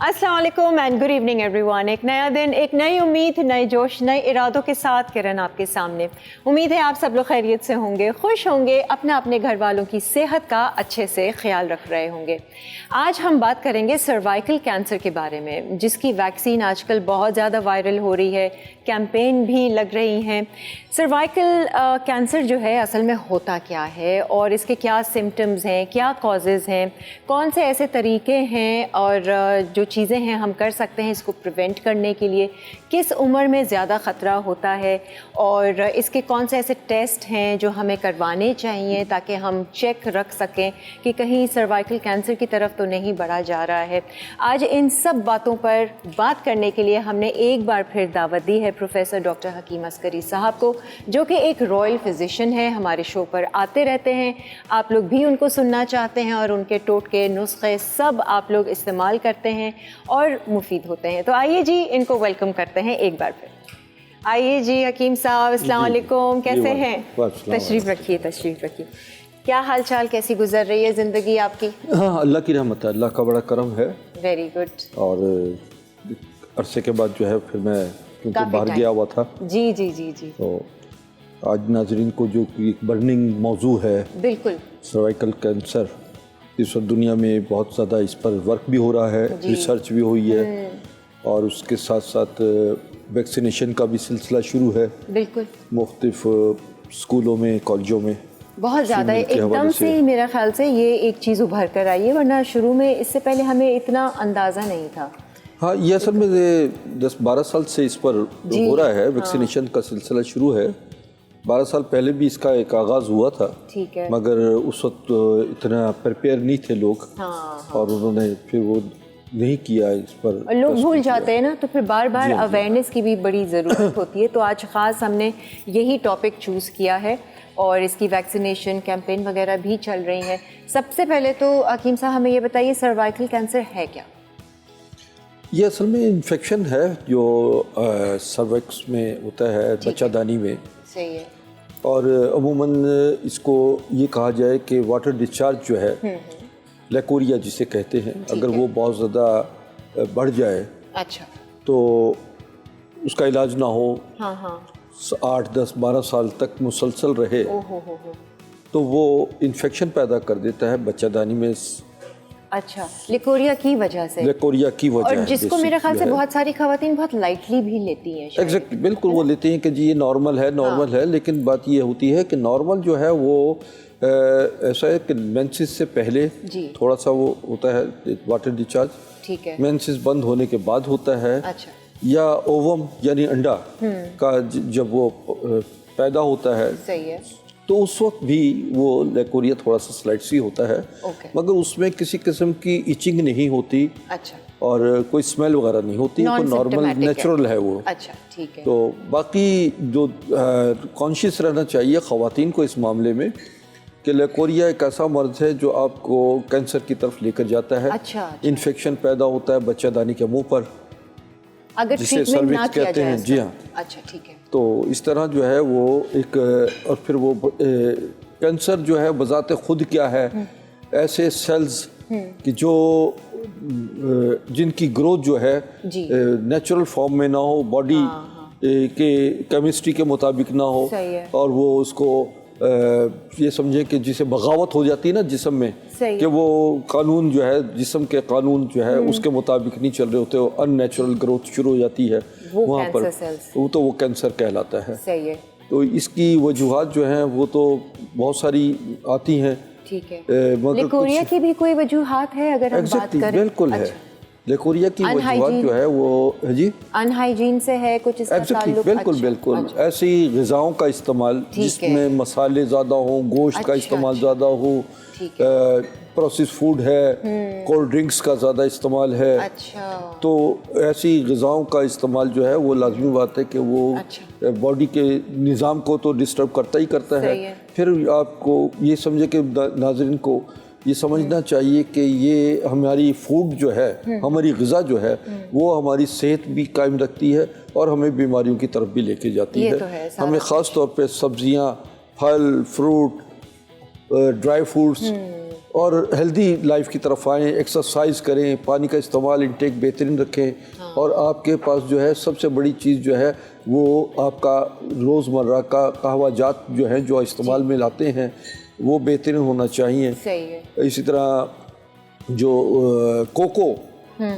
अस्सलाम वालेकुम and good evening everyone. एक नया दिन, एक नई उम्मीद, नए जोश, नए इरादों के साथ किरण आपके सामने। उम्मीद है आप सब लोग खैरियत से होंगे, खुश होंगे, अपना अपने घर वालों की सेहत का अच्छे से ख्याल रख रहे होंगे। आज हम बात करेंगे सर्वाइकल कैंसर के बारे में, जिसकी वैक्सीन आजकल बहुत ज़्यादा वायरल हो रही है, कैंपेन भी लग रही हैं। सर्वाइकल कैंसर जो है असल में होता क्या है और इसके क्या सिम्टम्स हैं, क्या कॉजेज़ हैं, कौन से ऐसे तरीके हैं और जो चीज़ें हैं हम कर सकते हैं इसको प्रिवेंट करने के लिए, किस उम्र में ज़्यादा ख़तरा होता है और इसके कौन से ऐसे टेस्ट हैं जो हमें करवाने चाहिए ताकि हम चेक रख सकें कि कहीं सर्वाइकल कैंसर की तरफ तो नहीं बढ़ा जा रहा है। आज इन सब बातों पर बात करने के लिए हमने एक बार फिर दावत दी है प्रोफेसर डॉक्टर हकीम अस्करी साहब को, जो कि एक रॉयल फिजिशियन है, हमारे शो पर आते रहते हैं। आप लोग भी उनको सुनना चाहते हैं और उनके टोटके नुस्खे सब आप लोग इस्तेमाल करते हैं और मुफीद होते हैं। तो आइए जी, इनको वेलकम करते हैं एक बार फिर। आइए जी हकीम साहब, अस्सलाम वालेकुम, कैसे हैं? तशरीफ़ रखिए, तशरीफ़ रखिए। क्या हाल चाल, कैसी गुजर रही है ज़िंदगी आपकी? हाँ, अल्लाह की रहमत है, अल्लाह का बड़ा करम है। Very good. और अरसे के बाद जो है फिर मैं क्योंकि बाहर गया हुआ था जी जी जी जी, तो आज नाजरीन को जो एक बर्निंग मौजू है, बिल्कुल सर्वाइकल कैंसर, इस वक्त दुनिया में बहुत ज़्यादा इस पर वर्क भी हो रहा है, रिसर्च भी हुई है और उसके साथ साथ वैक्सीनेशन का भी सिलसिला शुरू है। बिल्कुल, मुख्तलिफ स्कूलों में, कॉलेजों में बहुत ज़्यादा एकदम से ही मेरे ख्याल से ये एक चीज़ उभर कर आई है, वरना शुरू में इससे पहले हमें इतना अंदाज़ा नहीं था। हाँ, ये असल में 10-12 साल से इस पर हो रहा है, वैक्सीनेशन का सिलसिला शुरू है। 12 साल पहले भी इसका एक आगाज़ हुआ था, ठीक है, मगर उस वक्त इतना प्रिपेयर नहीं थे लोग। हाँ। और उन्होंने फिर वो नहीं किया इस पर, और लोग भूल जाते हैं ना, तो फिर बार बार अवेयरनेस की भी बड़ी ज़रूरत होती है। तो आज ख़ास हमने यही टॉपिक चूज़ किया है और इसकी वैक्सीनेशन कैंपेन वगैरह भी चल रही हैं। सबसे पहले तो हकीम साहब हमें ये बताइए, सर्वाइकल कैंसर है क्या? ये असल में इन्फेक्शन है जो सर्विक्स में होता है, बच्चादानी में। सही है। और अमूमन इसको ये कहा जाए कि वाटर डिस्चार्ज जो है, लेकोरिया जिसे कहते हैं, अगर वो बहुत ज़्यादा बढ़ जाए, अच्छा, तो उसका इलाज ना हो, हाँ हाँ, 8, 10, 12 साल तक मुसलसल रहे, हो। तो वो इन्फेक्शन पैदा कर देता है बच्चादानी में। अच्छा, लिकोरिया की वजह से, लेकोरिया की वजह, और जिसको मेरे ख्याल से बहुत सारी खवातीन बहुत लाइटली भी लेती हैं। एग्जैक्टली, बिल्कुल वो लेती हैं कि जी ये नॉर्मल है, नॉर्मल है। लेकिन बात ये होती है कि नॉर्मल जो है वो ऐसा है कि मेंसेस से पहले थोड़ा सा वो होता है वाटर डिस्चार्ज, ठीक है, मेंसेस बंद होने के बाद होता है। अच्छा, या ओवम यानी अंडा का जब वो पैदा होता है, सही है, तो उस वक्त भी वो लेकोरिया थोड़ा सा स्लाइट सी होता है, मगर उसमें किसी किस्म की इचिंग नहीं होती, अच्छा, और कोई स्मेल वगैरह नहीं होती, वो नॉर्मल नेचुरल है वो। अच्छा, ठीक है। तो बाकी जो कॉन्शियस रहना चाहिए ख़वातीन को इस मामले में कि लेकोरिया एक ऐसा मर्ज है जो आपको कैंसर की तरफ लेकर जाता है। अच्छा, इन्फेक्शन पैदा होता है बच्चादानी के मुंह पर, अगर जिसे सर्विक्स कहते हैं। जी हाँ, अच्छा, ठीक है। तो इस तरह जो है वो एक, और फिर वो कैंसर जो है बज़ाते खुद क्या है, ऐसे सेल्स कि जो जिनकी ग्रोथ जो है नेचुरल फॉर्म में ना हो, बॉडी के केमिस्ट्री के मुताबिक ना हो, और वो उसको ये समझे कि जिसे बगावत हो जाती है ना जिस्म में, कि वो कानून जो है, जिस्म के कानून जो है उसके मुताबिक नहीं चल रहे होते, वो अननेचुरल ग्रोथ शुरू हो जाती है वहाँ पर, वो कैंसर कहलाता है। सही है। तो इसकी वजूहात जो हैं वो तो बहुत सारी आती हैं, ठीक है। लेकोरिया की भी कोई वजूहात है अगर हम बात करें? बिल्कुल है। लेकोरिया की वजूहात जो है वो जी अनहाइजीन से है कुछ इसका ताल्लुक? बिल्कुल बिल्कुल, ऐसी ग़िज़ाओं का इस्तेमाल जिसमें मसाले ज़्यादा हों, गोश्त का इस्तेमाल ज़्यादा हो, प्रोसेस फूड है, कोल्ड ड्रिंक्स का ज़्यादा इस्तेमाल है। अच्छा, तो ऐसी ग़िज़ाओं का इस्तेमाल जो है वो लाज़मी बात है कि वो बॉडी के निज़ाम को तो डिस्टर्ब करता ही करता है। फिर आपको ये समझे कि नाज़रीन को ये समझना चाहिए कि ये हमारी फूड जो है, हमारी ग़िज़ा जो है, वो हमारी सेहत भी कायम रखती है और हमें बीमारियों की तरफ भी लेके जाती है। हमें ख़ास तौर पे सब्ज़ियाँ, फल, फ्रूट, ड्राई फ्रूट्स और हेल्दी लाइफ की तरफ आएँ, एक्सरसाइज करें, पानी का इस्तेमाल इंटेक बेहतरीन रखें। और आपके पास जो है सबसे बड़ी चीज़ जो है वो आपका रोज़मर्रा का कहवाजात जो है जो इस्तेमाल में लाते हैं वो बेहतरीन होना चाहिए। सही है। इसी तरह जो कोको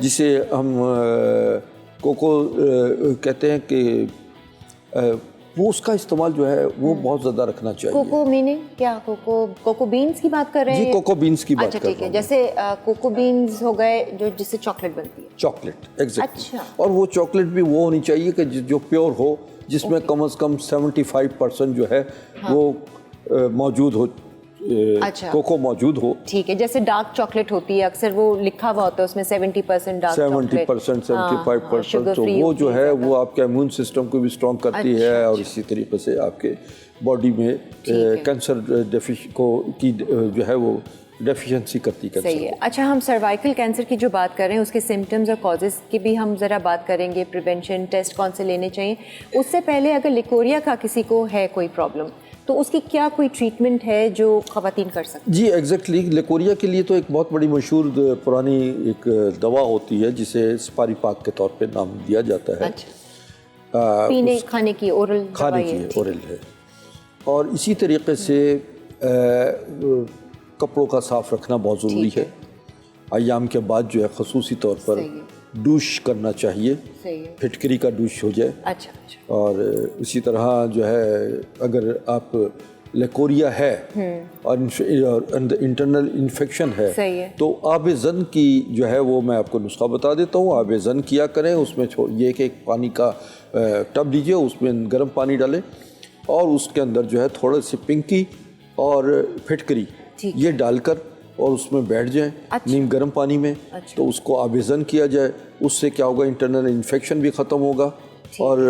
जिसे हम कोको कहते हैं कि वो उसका इस्तेमाल जो है वो बहुत ज़्यादा रखना चाहिए। कोको मीनिंग क्या? कोको बीन्स की बात कर रहे हैं? जी, कोको बीन्स की बात अच्छा, कर रहा ठीक है। हूँ। जैसे कोको बीन्स हो गए जो जिससे चॉकलेट बनती है। Chocolate, exactly. अच्छा। और वो चॉकलेट भी वो होनी चाहिए कि जो प्योर हो, जिसमें कम से कम 75% जो है वो मौजूद हो, अच्छा। कोको मौजूद हो। ठीक है। जैसे डार्क चॉकलेट होती है, अक्सर वो लिखा हुआ होता है उसमें 70% डार्क चॉकलेट, 70%, 75% तो वो जो है वो आपके इम्यून सिस्टम को भी स्ट्रॉन्ग करती है और इसी तरीके से आपके बॉडी में कैंसर की जो है वो डेफिशिएंसी करती है। सही है। अच्छा, हम सर्वाइकल कैंसर की जो बात कर रहे हैं उसके सिम्टम्स और कॉजेज़ की भी हम ज़रा बात करेंगे। प्रिवेंशन टेस्ट कौन से लेने चाहिए। उससे पहले अगर लिकोरिया का किसी को है कोई प्रॉब्लम तो उसकी क्या कोई ट्रीटमेंट है जो ख़वातीन कर सकते हैं? जी एग्जैक्टली। लिकोरिया के लिए तो एक बहुत बड़ी मशहूर पुरानी एक दवा होती है जिसे स्पारी पाक के तौर पे नाम दिया जाता है। अच्छा। पीने खाने की ओरल ओरल है। और इसी तरीके से कपड़ों का साफ रखना बहुत ज़रूरी है। अय्याम के बाद जो है ख़ुसूसी तौर पर डूश करना चाहिए। फिटकरी का डूश हो जाए। अच्छा। और इसी तरह जो है अगर आप लिकोरिया है और इंटरनल इन्फेक्शन है तो आब ज़न की जो है वो मैं आपको नुस्खा बता देता हूँ। आब ज़न किया करें, उसमें ये कि एक पानी का टब लीजिए, उसमें गर्म पानी डालें और उसके अंदर जो है थोड़ा सी पिंकी और फिटकरी ये डालकर और उसमें बैठ जाएं। अच्छा। नीम गर्म पानी में। अच्छा। तो उसको आवेज़न किया जाए, उससे क्या होगा, इंटरनल इन्फेक्शन भी ख़त्म होगा और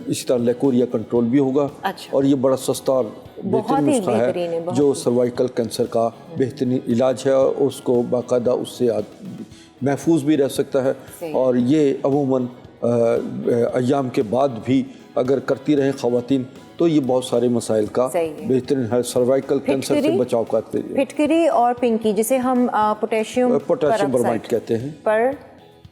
इसी तरह लिकोरिया कंट्रोल भी होगा। अच्छा। और ये बड़ा सस्ता और बेहतरीन नुस्खा है जो सर्वाइकल कैंसर का बेहतरीन इलाज है और उसको बाकायदा उससे महफूज भी रह सकता है। और ये अमूमन अय्याम के बाद भी अगर करती रहें ख़वातीन तो ये बहुत सारे मसाइल का बेहतरीन है। सर्वाइकल कैंसर से बचाव करते हैं। फिटकरी और पिंकी जिसे हम पोटेशियम परमाइड कहते हैं।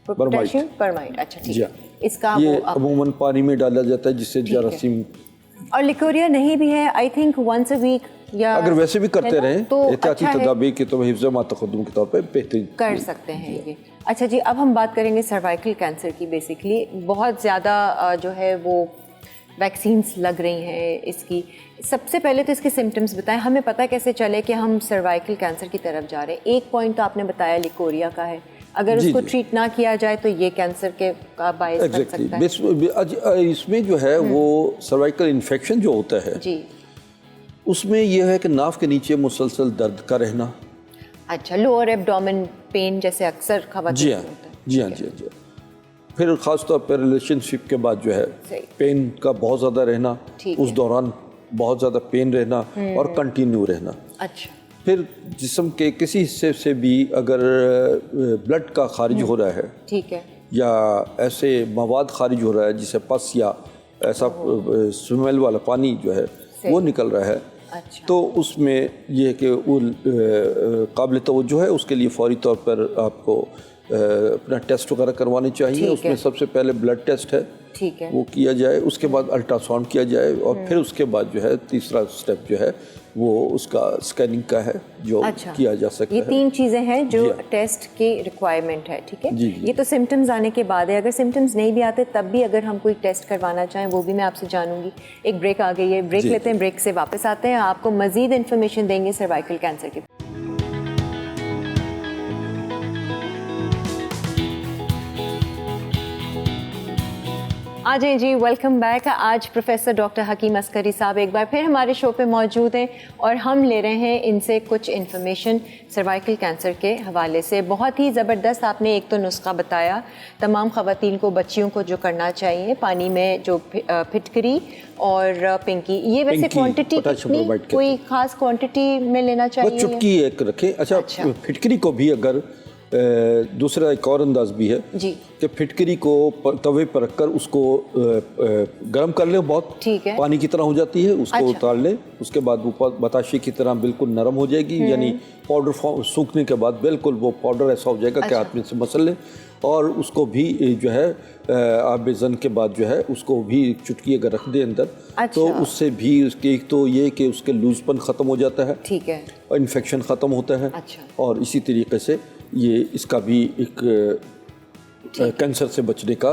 पोटेशियम परमाइड। अच्छा, ठीक है। इसका ये अमूमन पानी में डाला जाता है जिससे जरासीम। और लिकोरिया नहीं भी है, I think once a week या अगर वैसे भी करते रहें तो एहतियाती अच्छा तदाबीर के तो हिफ्ज़ मा तक़द्दुम के तौर पे बेहतरीन कर सकते हैं ये। अच्छा जी, अब हम बात करेंगे सर्वाइकल कैंसर की। बेसिकली बहुत ज़्यादा जो है वो वैक्सीन्स लग रही हैं इसकी। सबसे पहले तो इसके सिम्टम्स बताएं, हमें पता कैसे चले कि हम सर्वाइकल कैंसर की तरफ जा रहे हैं। एक पॉइंट तो आपने बताया लिकोरिया का है, अगर उसको ट्रीट ना किया जाए तो ये कैंसर के का बायस बन सकता है। इसमें जो है वो सर्वाइकल इन्फेक्शन जो होता है जी, उसमें यह है कि नाफ के नीचे मुसलसल दर्द का रहना। अच्छा, लोअर एब्डोमेन पेन जैसे अक्सर खवातीन होता है। जी हाँ। फिर ख़ास तौर पर रिलेशनशिप के बाद जो है पेन का बहुत ज़्यादा रहना, उस दौरान बहुत ज़्यादा पेन रहना और कंटिन्यू रहना। अच्छा। फिर जिस्म के किसी हिस्से से भी अगर ब्लड का खारिज हो रहा है, ठीक है, या ऐसे मवाद खारिज हो रहा है जिसे पस या ऐसा स्मेल वाला पानी जो है वो निकल रहा है। अच्छा। तो उसमें ये कि वो काबिल तवज्जो है, उसके लिए फौरी तौर पर आपको अपना टेस्ट वगैरह करवाने चाहिए। उसमें सबसे पहले ब्लड टेस्ट है, ठीक है, वो किया जाए। उसके बाद अल्ट्रासाउंड किया जाए और फिर उसके बाद जो है तीसरा स्टेप जो है वो उसका स्कैनिंग का है जो किया जा सकता है। ये 3 चीज़ें हैं जो टेस्ट की रिक्वायरमेंट है। ठीक है जी। ये तो सिम्टम्स आने के बाद है। अगर सिम्टम्स नहीं भी आते तब भी अगर हम कोई टेस्ट करवाना चाहें वो भी मैं आपसे जानूंगी। एक ब्रेक आ गई है, ब्रेक लेते हैं, ब्रेक से वापस आते हैं, आपको मजीद इन्फॉर्मेशन देंगे सर्वाइकल कैंसर की। आ जाए जी, वेलकम बैक। आज प्रोफेसर डॉक्टर हकीम अस्करी साहब एक बार फिर हमारे शो पे मौजूद हैं और हम ले रहे हैं इनसे कुछ इन्फॉर्मेशन सर्वाइकल कैंसर के हवाले से। बहुत ही ज़बरदस्त आपने एक तो नुस्खा बताया तमाम ख़वातीन को, बच्चियों को जो करना चाहिए, पानी में जो फिटकरी और पिंकी। ये वैसे क्वांटिटी कितनी, कोई ख़ास क्वांटिटी में लेना चाहिए? चुटकी एक रखें। अच्छा, फिटकरी को भी अगर दूसरा एक और अंदाज भी है जी कि फिटकरी को तवे पर रखकर उसको गर्म कर ले, बहुत ठीक है, पानी की तरह हो जाती है, उसको अच्छा। उतार ले, उसके बाद वो बताशे की तरह बिल्कुल नरम हो जाएगी, यानी पाउडर फॉर्म सूखने के बाद बिल्कुल वो पाउडर ऐसा हो जाएगा कि हाथ में से मसल ले, और उसको भी जो है आप बेज़न के बाद जो है उसको भी चुटकी अगर रख दे अंदर, तो उससे भी उसके एक तो ये कि उसके लूजपन ख़त्म हो जाता है, ठीक है, और इन्फेक्शन ख़त्म होता है, अच्छा। और इसी तरीके से ये इसका भी एक कैंसर से बचने का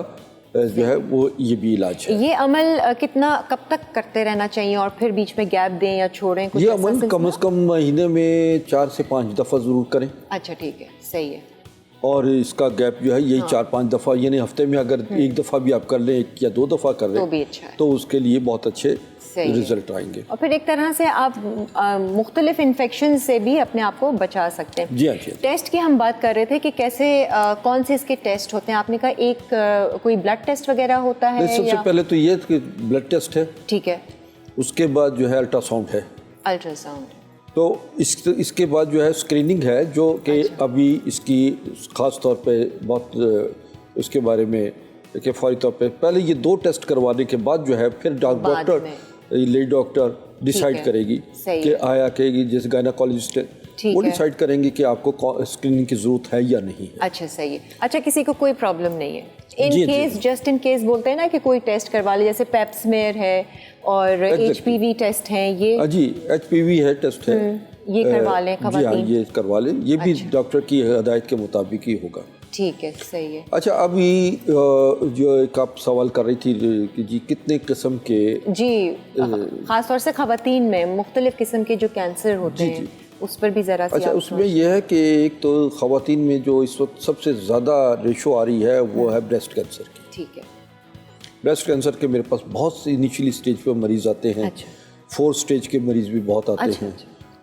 जो है वो ये भी इलाज है। ये अमल कितना कब तक करते रहना चाहिए और फिर बीच में गैप दें या छोड़ें? कुछ ये ऐसा अमल कम से कम महीने में 4 से 5 दफ़ा ज़रूर करें। अच्छा ठीक है, सही है। और इसका गैप जो है यही 4-5 दफ़ा, यानी हफ्ते में अगर एक दफ़ा भी आप कर लें, एक या 2 दफ़ा कर लें, तो भी अच्छा है, तो उसके लिए बहुत अच्छे रिजल्ट आएंगे। और फिर एक तरह से आप मुख्तलिफ इन्फेक्शन से भी अपने आप को बचा सकते हैं। जी हाँ जी। टेस्ट की हम बात कर रहे थे कि कैसे कौन से इसके टेस्ट होते हैं। आपने कहा एक कोई ब्लड टेस्ट वगैरह होता है? सबसे पहले तो ये कि ब्लड टेस्ट है, ठीक है, उसके बाद जो है अल्ट्रासाउंड है, अल्ट्रासाउंड, तो इसके बाद जो है स्क्रीनिंग है, जो कि अभी इसकी ख़ास तौर पे बहुत उसके बारे में कि फौरी तौर पे पहले ये 2 टेस्ट करवाने के बाद जो है फिर डॉक्टर लेडी डॉक्टर डिसाइड करेगी कि आया कहेगी, जैसे गायनाकोलॉजिस्ट है वो डिसाइड करेंगे कि आपको स्क्रीनिंग की ज़रूरत है या नहीं है। अच्छा सही है। अच्छा, किसी को कोई प्रॉब्लम नहीं है, in case just in case बोलते हैं ना कि कोई टेस्ट करवा ले, जैसे पेप्समेयर है और HPV टेस्ट है, ये जी HPV है टेस्ट है, ये करवा लें खवातीन? जी हाँ, ये करवा लें, ये भी डॉक्टर की हिदायत के मुताबिक ही होगा। ठीक है, सही है। अच्छा, अभी जो एक आप सवाल कर रही थी कि जी कितने किस्म के, जी खास तौर से खवातीन में मुख्तलिफ किस्म के जो कैंसर होते हैं उस पर भी ज़रा। अच्छा, उसमें यह है कि एक तो खवातीन में जो इस वक्त सबसे ज़्यादा रेशो आ रही है वो है ब्रेस्ट कैंसर की। ठीक है, ब्रेस्ट कैंसर के मेरे पास बहुत से इनिशियली स्टेज पे मरीज़ आते हैं, 4th स्टेज के मरीज़ भी बहुत आते हैं,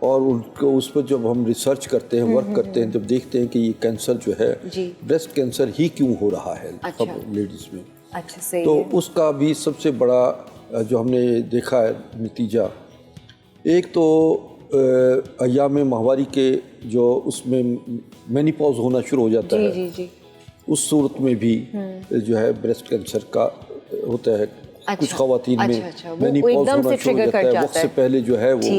और उनको उस पर जब हम रिसर्च करते हैं, वर्क करते हैं, जब देखते हैं कि ये कैंसर जो है ब्रेस्ट कैंसर ही क्यों हो रहा है सब लेडीज़ में, अच्छा सही तो है। उसका भी सबसे बड़ा जो हमने देखा है नतीजा, एक तो अय्याम माहवारी के जो उसमें मेनोपॉज होना शुरू हो जाता है, जी जी, उस सूरत में भी जो है ब्रेस्ट कैंसर का होता है। अच्छा, कुछ खवातीन में मेनोपॉज होना शुरू हो जाता है, वक्त से पहले जो है वो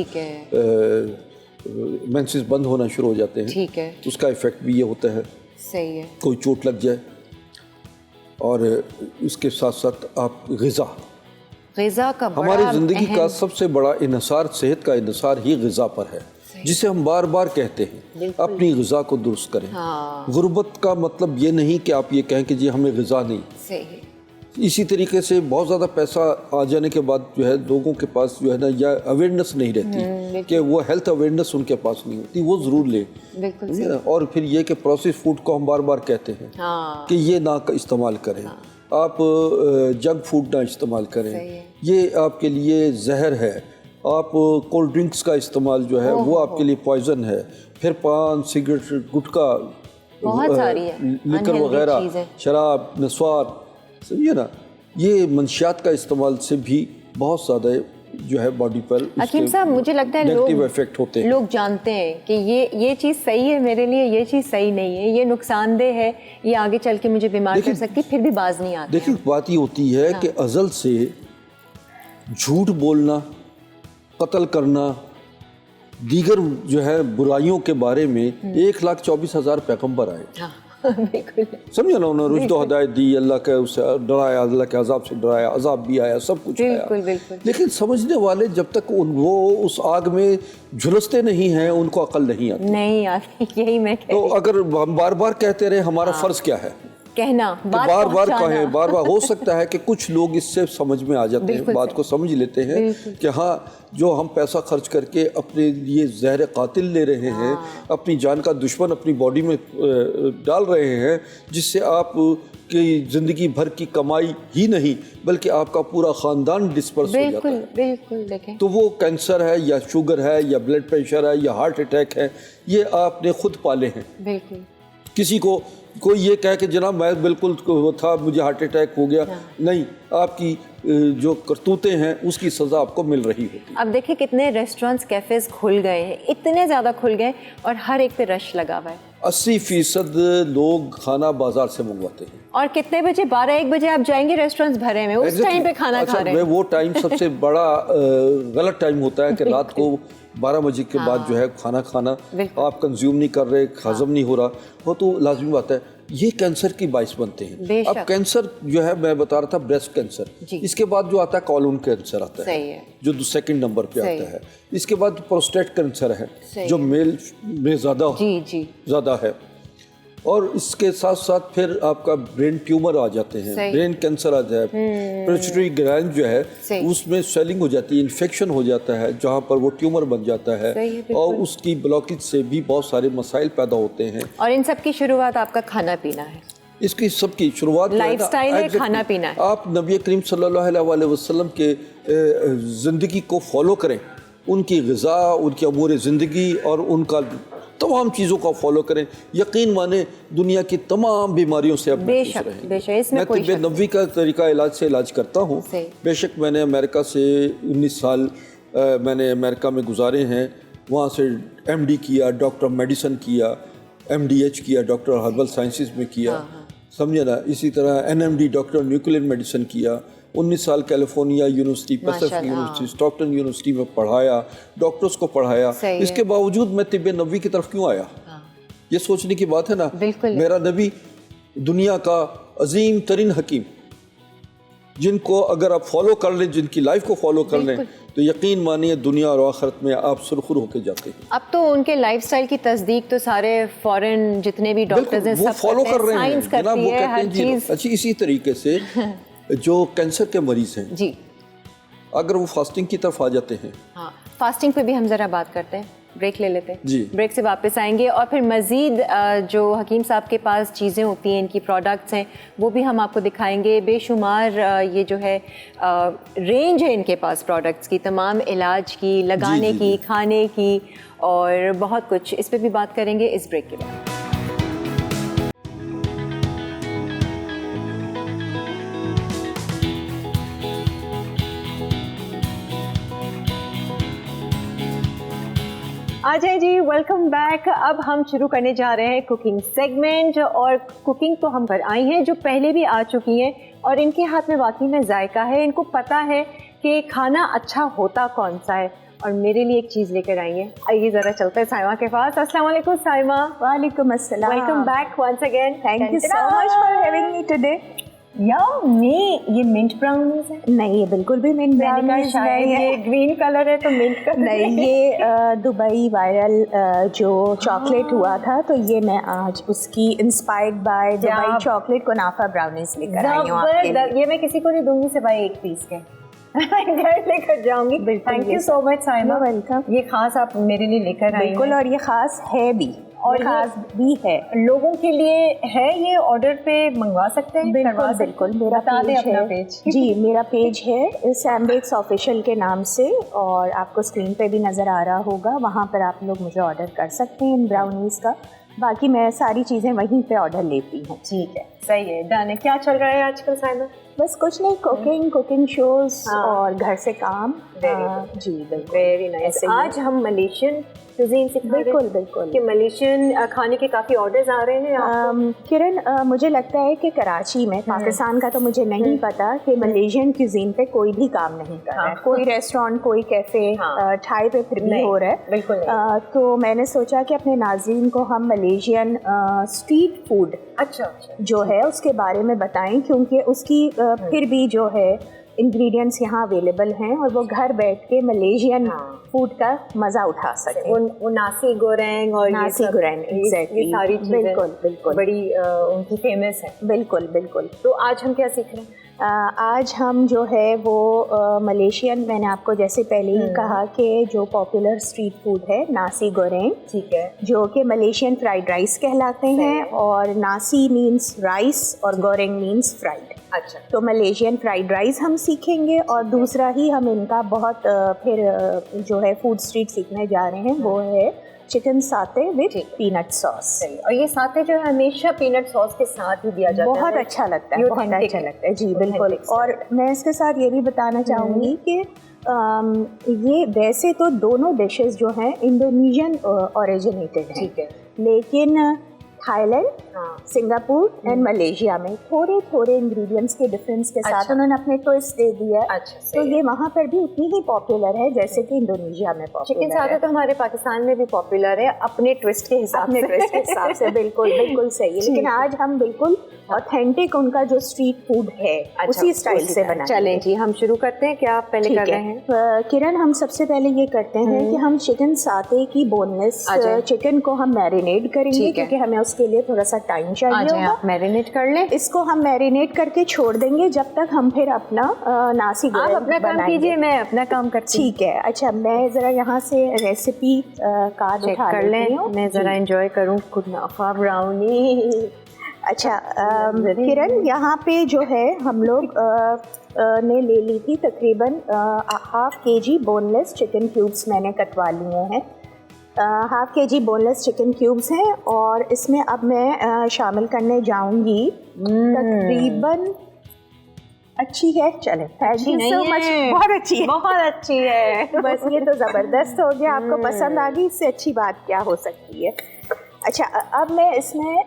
मेंसेस बंद होना शुरू हो जाते हैं, ठीक है, उसका इफेक्ट भी ये होता है। सही है। कोई चोट लग जाए, और इसके साथ साथ आप ग़िज़ा का हमारी ज़िंदगी का सबसे बड़ा इन्हिसार, सेहत का इन्हिसार ही ग़िज़ा पर है, जिसे हम बार बार कहते हैं अपनी ग़िज़ा को दुरुस्त करें। गुर्बत का मतलब ये नहीं कि आप ये कहें कि जी हमें ग़िज़ा नहीं। सही। इसी तरीके से बहुत ज़्यादा पैसा आ जाने के बाद जो है लोगों के पास जो है ना, या अवेयरनेस नहीं रहती कि वो हेल्थ अवेयरनेस उनके पास नहीं होती, वो ज़रूर ले। और फिर ये कि प्रोसेस फूड को हम बार बार कहते हैं कि ये ना इस्तेमाल करें, आप जंक फूड ना इस्तेमाल करें, ये आपके लिए जहर है। आप कोल्ड ड्रिंक्स का इस्तेमाल जो है वो आपके लिए पॉइजन है। फिर पान, सिगरेट, गुटखा, लिकर वगैरह, शराब, नस्वार, समझिए ना, ये मंशियात का इस्तेमाल से भी बहुत ज़्यादा जो है बॉडी पर हकीम साहब मुझे लगता है नेगेटिव इफेक्ट होते हैं। लोग जानते हैं कि ये चीज़ सही है मेरे लिए, ये चीज़ सही नहीं है, ये नुकसानदेह है, ये आगे चल के मुझे बीमार कर सकती, फिर भी बाज नहीं आते। देखिए बात ये होती है कि अज़ल से झूठ बोलना, कत्ल करना, दीगर जो है बुराइयों के बारे में 1,24,000 पैगम्बर आए। समझे ना, उन्होंने रुश्द हदायत दी, अल्लाह के उससे डराया, अल्लाह के अजाब से डराया, अजाब भी आया, सब कुछ आया। लेकिन समझने वाले जब तक वो उस आग में झुलसते नहीं हैं उनको अकल नहीं आती। यही मैं तो अगर हम बार बार कहते रहे हमारा फ़र्ज़ क्या है कहना, बार बार कहें, बार बार हो सकता है कि कुछ लोग इससे समझ में आ जाते हैं, बात को समझ लेते हैं कि हाँ जो हम पैसा खर्च करके अपने लिए जहर कातिल ले रहे हैं, अपनी जान का दुश्मन अपनी बॉडी में डाल रहे हैं, जिससे आप की ज़िंदगी भर की कमाई ही नहीं बल्कि आपका पूरा ख़ानदान डिस्पर्स हो जाता है। बिल्कुल देखें, तो वो कैंसर है या शुगर है या ब्लड प्रेशर है या हार्ट अटैक है, ये आपने खुद पाले हैं। बिल्कुल। किसी को कोई ये कहे कि जनाब मैं बिल्कुल था, मुझे हार्ट अटैक हो गया, नहीं, आपकी जो करतूतें हैं उसकी सज़ा आपको मिल रही होती है। अब देखिए कितने रेस्टोरेंट्स, कैफ़ेज़ खुल गए हैं, इतने ज़्यादा खुल गए और हर एक पे रश लगा हुआ है। 80% लोग खाना बाजार से मंगवाते हैं। और कितने बजे? 12-1 बजे आप जाएंगे, रेस्टोरेंट्स भरे में, उस टाइम पे खाना खा रहे हैं। वो टाइम सबसे बड़ा गलत टाइम होता है कि रात को 12 बजे के बाद जो है खाना खाना आप कंज्यूम नहीं कर रहे, हजम नहीं हो रहा, वो तो लाजमी बात है। ये कैंसर की बाइस बनते हैं। अब कैंसर जो है, मैं बता रहा था ब्रेस्ट कैंसर, इसके बाद जो आता है कॉलन कैंसर आता है, जो सेकंड नंबर पे आता है। इसके बाद प्रोस्टेट कैंसर है, जो मेल में ज़्यादा है। और इसके साथ साथ फिर आपका ब्रेन ट्यूमर आ जाते हैं, ब्रेन कैंसर आ जाए, पिट्यूटरी ग्लैंड जो है उसमें स्वेलिंग हो जाती है, इन्फेक्शन हो जाता है जहाँ पर वो ट्यूमर बन जाता है, और उसकी ब्लॉकेज से भी बहुत सारे मसाइल पैदा होते हैं। और इन सब की शुरुआत आपका खाना पीना है, इसकी सबकी शुरुआत लाइफस्टाइल है, खाना पीना है। आप नबी करीम सल्लल्लाहु अलैहि वसल्लम के ज़िंदगी को फॉलो करें, उनकी ग़िज़ा, उनकी अमूर ज़िंदगी और उनका तमाम चीज़ों का फॉलो करें, यकीन माने दुनिया की तमाम बीमारियों से अब महफूज रहेंगे। मैं तिब्बे नबवी का तरीका इलाज से इलाज करता हूँ। बेशक मैंने अमेरिका से 19 साल मैंने अमेरिका में गुजारे हैं, वहाँ से MD किया, डॉक्टर मेडिसिन किया, MDH किया, डॉक्टर हर्बल साइंसेस में किया, समझे ना। इसी तरह NMD डॉक्टर न्यूक्लियर मेडिसिन किया। 19 साल California university, Pacific university, Stockton university में पढ़ाया, डॉक्टर्स को पढ़ाया। इसके बावजूद मैं तिब्बे नबवी की तरफ क्यों आया? ये सोचने की बात है ना। मेरा नबी दुनिया का अजीम तरीन हकीम, जिनको अगर आप फॉलो कर लें, जिनकी लाइफ को फॉलो कर लें, तो यकीन मानिए दुनिया और आखिरत में आप सुरखुर होके जाते हैं। अब तो उनके लाइफस्टाइल की तस्दीक तो सारे फॉरेन जितने भी डॉक्टर्स हैं सब फॉलो कर रहे हैं, जनाब, वो कहते हैं जी। अच्छी इसी तरीके से जो कैंसर के मरीज हैं जी, अगर वो फास्टिंग की तरफ आ जाते हैं। हाँ, फास्टिंग पे भी हम जरा बात करते हैं, ब्रेक ले लेते हैं जी। ब्रेक से वापस आएंगे और फिर मज़ीद जो हकीम साहब के पास चीज़ें होती हैं, इनकी प्रोडक्ट्स हैं, वो भी हम आपको दिखाएंगे। बेशुमार ये जो है रेंज है इनके पास प्रोडक्ट्स की, तमाम इलाज की, लगाने की, खाने की, और बहुत कुछ, इस पर भी बात करेंगे इस ब्रेक के बाद। आ जाए जी, वेलकम बैक। अब हम शुरू करने जा रहे हैं कुकिंग सेगमेंट, और कुकिंग तो हम कर आई हैं जो पहले भी आ चुकी हैं, और इनके हाथ में वाकई में जायका है, इनको पता है कि खाना अच्छा होता कौन सा है, और मेरे लिए एक चीज़ लेकर आई हैं। आइए ज़रा चलते हैं साइमा के पास। अस्सलाम वालेकुम साइमा। वालेकुम अस्सलाम। Welcome back once again. Thank you so much for having me today. ये मिंट ब्राउनीज है? नहीं, ये बिल्कुल भी मिंट ब्राउनीज नहीं है। ये ग्रीन कलर है तो मिंट कलर नहीं, ये दुबई वायरल जो चॉकलेट हुआ था, तो ये मैं आज उसकी inspired by Dubai chocolate kunafa brownies लेकर आई हूँ आपके लिए। ये मैं किसी को नहीं दूंगी सिवाय एक पीस के, घर लेकर जाऊंगी। Thank you so much Saima. Welcome. ये खास आप मेरे लिए लेकर आई हैं। बिल्कुल, और ये खास है भी, और खास भी है लोगों के लिए है। ये ऑर्डर पे मंगवा सकते हैं? बिल्कुल बिल्कुल। मेरा पेज है जी, मेरा पेज है सैम बेक्स ऑफिशियल के नाम से, और आपको स्क्रीन पे भी नज़र आ रहा होगा, वहाँ पर आप लोग मुझे ऑर्डर कर सकते हैं इन ब्राउनीज़ का। बाकी मैं सारी चीज़ें वहीं पे ऑर्डर लेती हूँ। ठीक है, सही है, डन है। क्या चल रहा है आजकल साइमा? बस कुछ नहीं, कुकिंग शोज और घर से काम। जी बिल्कुल, वेरी नाइस। आज हम मलेशियन कुजीन सीख रहे हैं। बिल्कुल कि मलेशियन खाने के काफ़ी ऑर्डर्स आ रहे हैं किरण, मुझे लगता है कि कराची में, पाकिस्तान का तो मुझे नहीं पता, कि मलेशियन कुजीन पे कोई भी काम नहीं कर रहा है। कोई रेस्टोरेंट, कोई कैफ़े, ठाई पे फिर भी हो रहा है। बिल्कुल। तो मैंने सोचा कि अपने नाज़रीन को हम मलेशियन स्ट्रीट फूड अच्छा जो है उसके बारे में बताएं, क्योंकि उसकी फिर भी जो है इंग्रेडिएंट्स यहाँ अवेलेबल हैं, और वो घर बैठ के मलेशियन फूड का मज़ा उठा सके। वो नासी गोरेंग और नासी गोरेंग, एग्जैक्टली, सारी चीज़ें बिल्कुल बड़ी उनकी फेमस है। बिल्कुल। तो आज हम क्या सीख रहे हैं? आज हम जो है वो मलेशियन, मैंने आपको जैसे पहले ही कहा कि जो पॉपुलर स्ट्रीट फूड है नासी गोरेंग, ठीक है, जो कि मलेशियन फ्राइड राइस कहलाते हैं, और नासी मीन्स राइस और गोरेंग मीन्स फ्राइड। अच्छा, तो मलेशियन फ्राइड राइस हम सीखेंगे, और दूसरा ही हम इनका बहुत फिर जो है फूड स्ट्रीट सीखने जा रहे हैं, वो है चिकन साते विद पीनट सॉस। और ये साते जो है हमेशा पीनट सॉस के साथ ही दिया जाता है। बहुत अच्छा लगता है, बहुत अच्छा लगता है जी, बिल्कुल। और मैं इसके साथ ये भी बताना चाहूँगी कि ये वैसे तो दोनों डिशेस जो हैं इंडोनेशियन ओरिजिनेटेड हैं, ठीक है, लेकिन थाईलैंड, सिंगापुर एंड मलेशिया में थोड़े थोड़े इंग्रेडिएंट्स के डिफरेंस के साथ उन्होंने अपने ट्विस्ट दे दिया है। तो ये वहाँ पर भी उतनी ही पॉपुलर है जैसे कि इंडोनेशिया में पॉपुलर है। चिकन सादा तो हमारे पाकिस्तान में भी पॉपुलर है अपने ट्विस्ट के हिसाब से। बिल्कुल बिल्कुल सही है, लेकिन आज हम बिल्कुल ऑथेंटिक उनका जो स्ट्रीट फूड है उसी स्टाइल से बनाएंगे। चलें जी, हम शुरू करते हैं। क्या आप पहले कर रहे हैं? किरण, हम सबसे पहले ये करते हैं कि हम चिकन साते की बोनलेस चिकन को हम मैरिनेट करेंगे, क्योंकि हमें उसके लिए थोड़ा सा टाइम चाहिए होगा। आप मैरिनेट कर लें। इसको हम मैरिनेट करके छोड़ देंगे जब तक हम फिर अपना नासी गोरेंग अपना काम कीजिए, मैं अपना काम करती हूँ। ठीक है। अच्छा, मैं जरा यहाँ से रेसिपी कार्ड उठा लेती हूँ, मैं जरा एंजॉय करूँ कुनाफा ब्राउनी। अच्छा किरण, यहाँ पे जो है हम लोग ने ले ली थी तकरीबन 1/2 kg बोनलेस चिकन क्यूब्स मैंने कटवा लिए हैं। 1/2 kg बोनलेस चिकन क्यूब्स हैं और इसमें अब मैं शामिल करने जाऊंगी तकरीबन, अच्छी है, चले, थैंक यू सो मच, बहुत अच्छी है, बहुत अच्छी है। बस ये तो ज़बरदस्त हो गया, आपको पसंद आ गई, इससे अच्छी बात क्या हो सकती है। अच्छा, अब मैं इसमें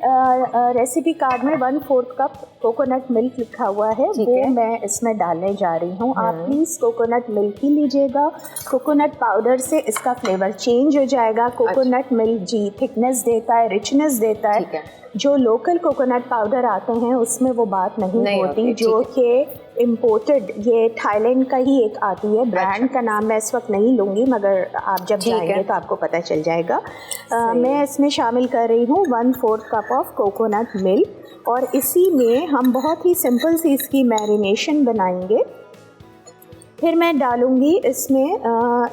रेसिपी कार्ड में 1/4 कप कोकोनट मिल्क लिखा हुआ है, वो मैं इसमें डालने जा रही हूँ। आप प्लीज़ कोकोनट मिल्क ही लीजिएगा, कोकोनट पाउडर से इसका फ्लेवर चेंज हो जाएगा। कोकोनट मिल्क जी थिकनेस देता है, रिचनेस देता है। जो लोकल कोकोनट पाउडर आते हैं उसमें वो बात नहीं होती, जो कि इम्पोर्टेड, ये थाईलैंड का ही एक आती है, ब्रांड का नाम मैं इस वक्त नहीं लूँगी, मगर आप जब जाएंगे तो आपको पता चल जाएगा। मैं इसमें शामिल कर रही हूँ 1/4 कप ऑफ कोकोनट मिल्क और इसी में हम बहुत ही सिंपल सी इसकी मैरिनेशन बनाएंगे। फिर मैं डालूँगी इसमें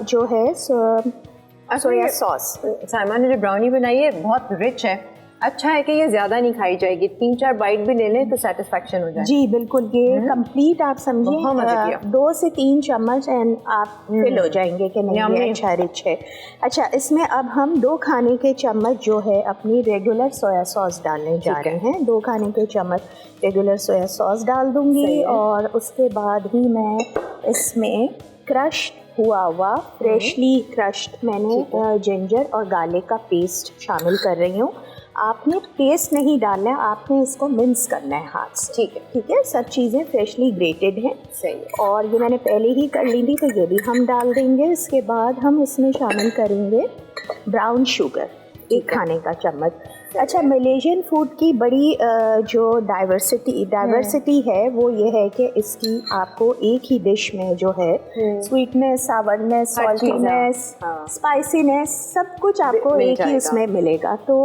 जो है सोया सॉस। साइमा ने जो ब्राउनी बनाई है बहुत रिच है, अच्छा है कि ये ज़्यादा नहीं खाई जाएगी, 3-4 बाइट भी ले लें तो सेटिस्फैक्शन हो जाए। जी बिल्कुल, ये कंप्लीट आप समझिए 2 से 3 चम्मच एंड आप फिल हो जाएंगे कि नहीं ये अच्छा रिच है। अच्छा, इसमें अब हम 2 खाने के चम्मच जो है अपनी रेगुलर सोया सॉस डालने जा रहे हैं। 2 खाने के चम्मच रेगुलर सोया सॉस डाल दूँगी और उसके बाद ही मैं इसमें क्रश्ड हुआ फ्रेशली क्रश्ड मैंने जिंजर और गार्लिक का पेस्ट शामिल कर रही हूँ। आपने पेस्ट नहीं डालना है, आपने इसको मिन्स करना है हाथ से। ठीक है, सब चीज़ें फ्रेशली ग्रेटेड हैं। सही। और ये मैंने पहले ही कर ली थी तो ये भी हम डाल देंगे। इसके बाद हम इसमें शामिल करेंगे ब्राउन शुगर, 1 खाने का चम्मच। अच्छा, मलेशियन फूड की बड़ी जो डाइवर्सिटी है वो ये है कि इसकी आपको एक ही डिश में जो है स्वीटनेस, सावरनेस, सॉल्टीनेस, स्पाइसीनेस सब कुछ आपको एक ही उसमें मिलेगा। तो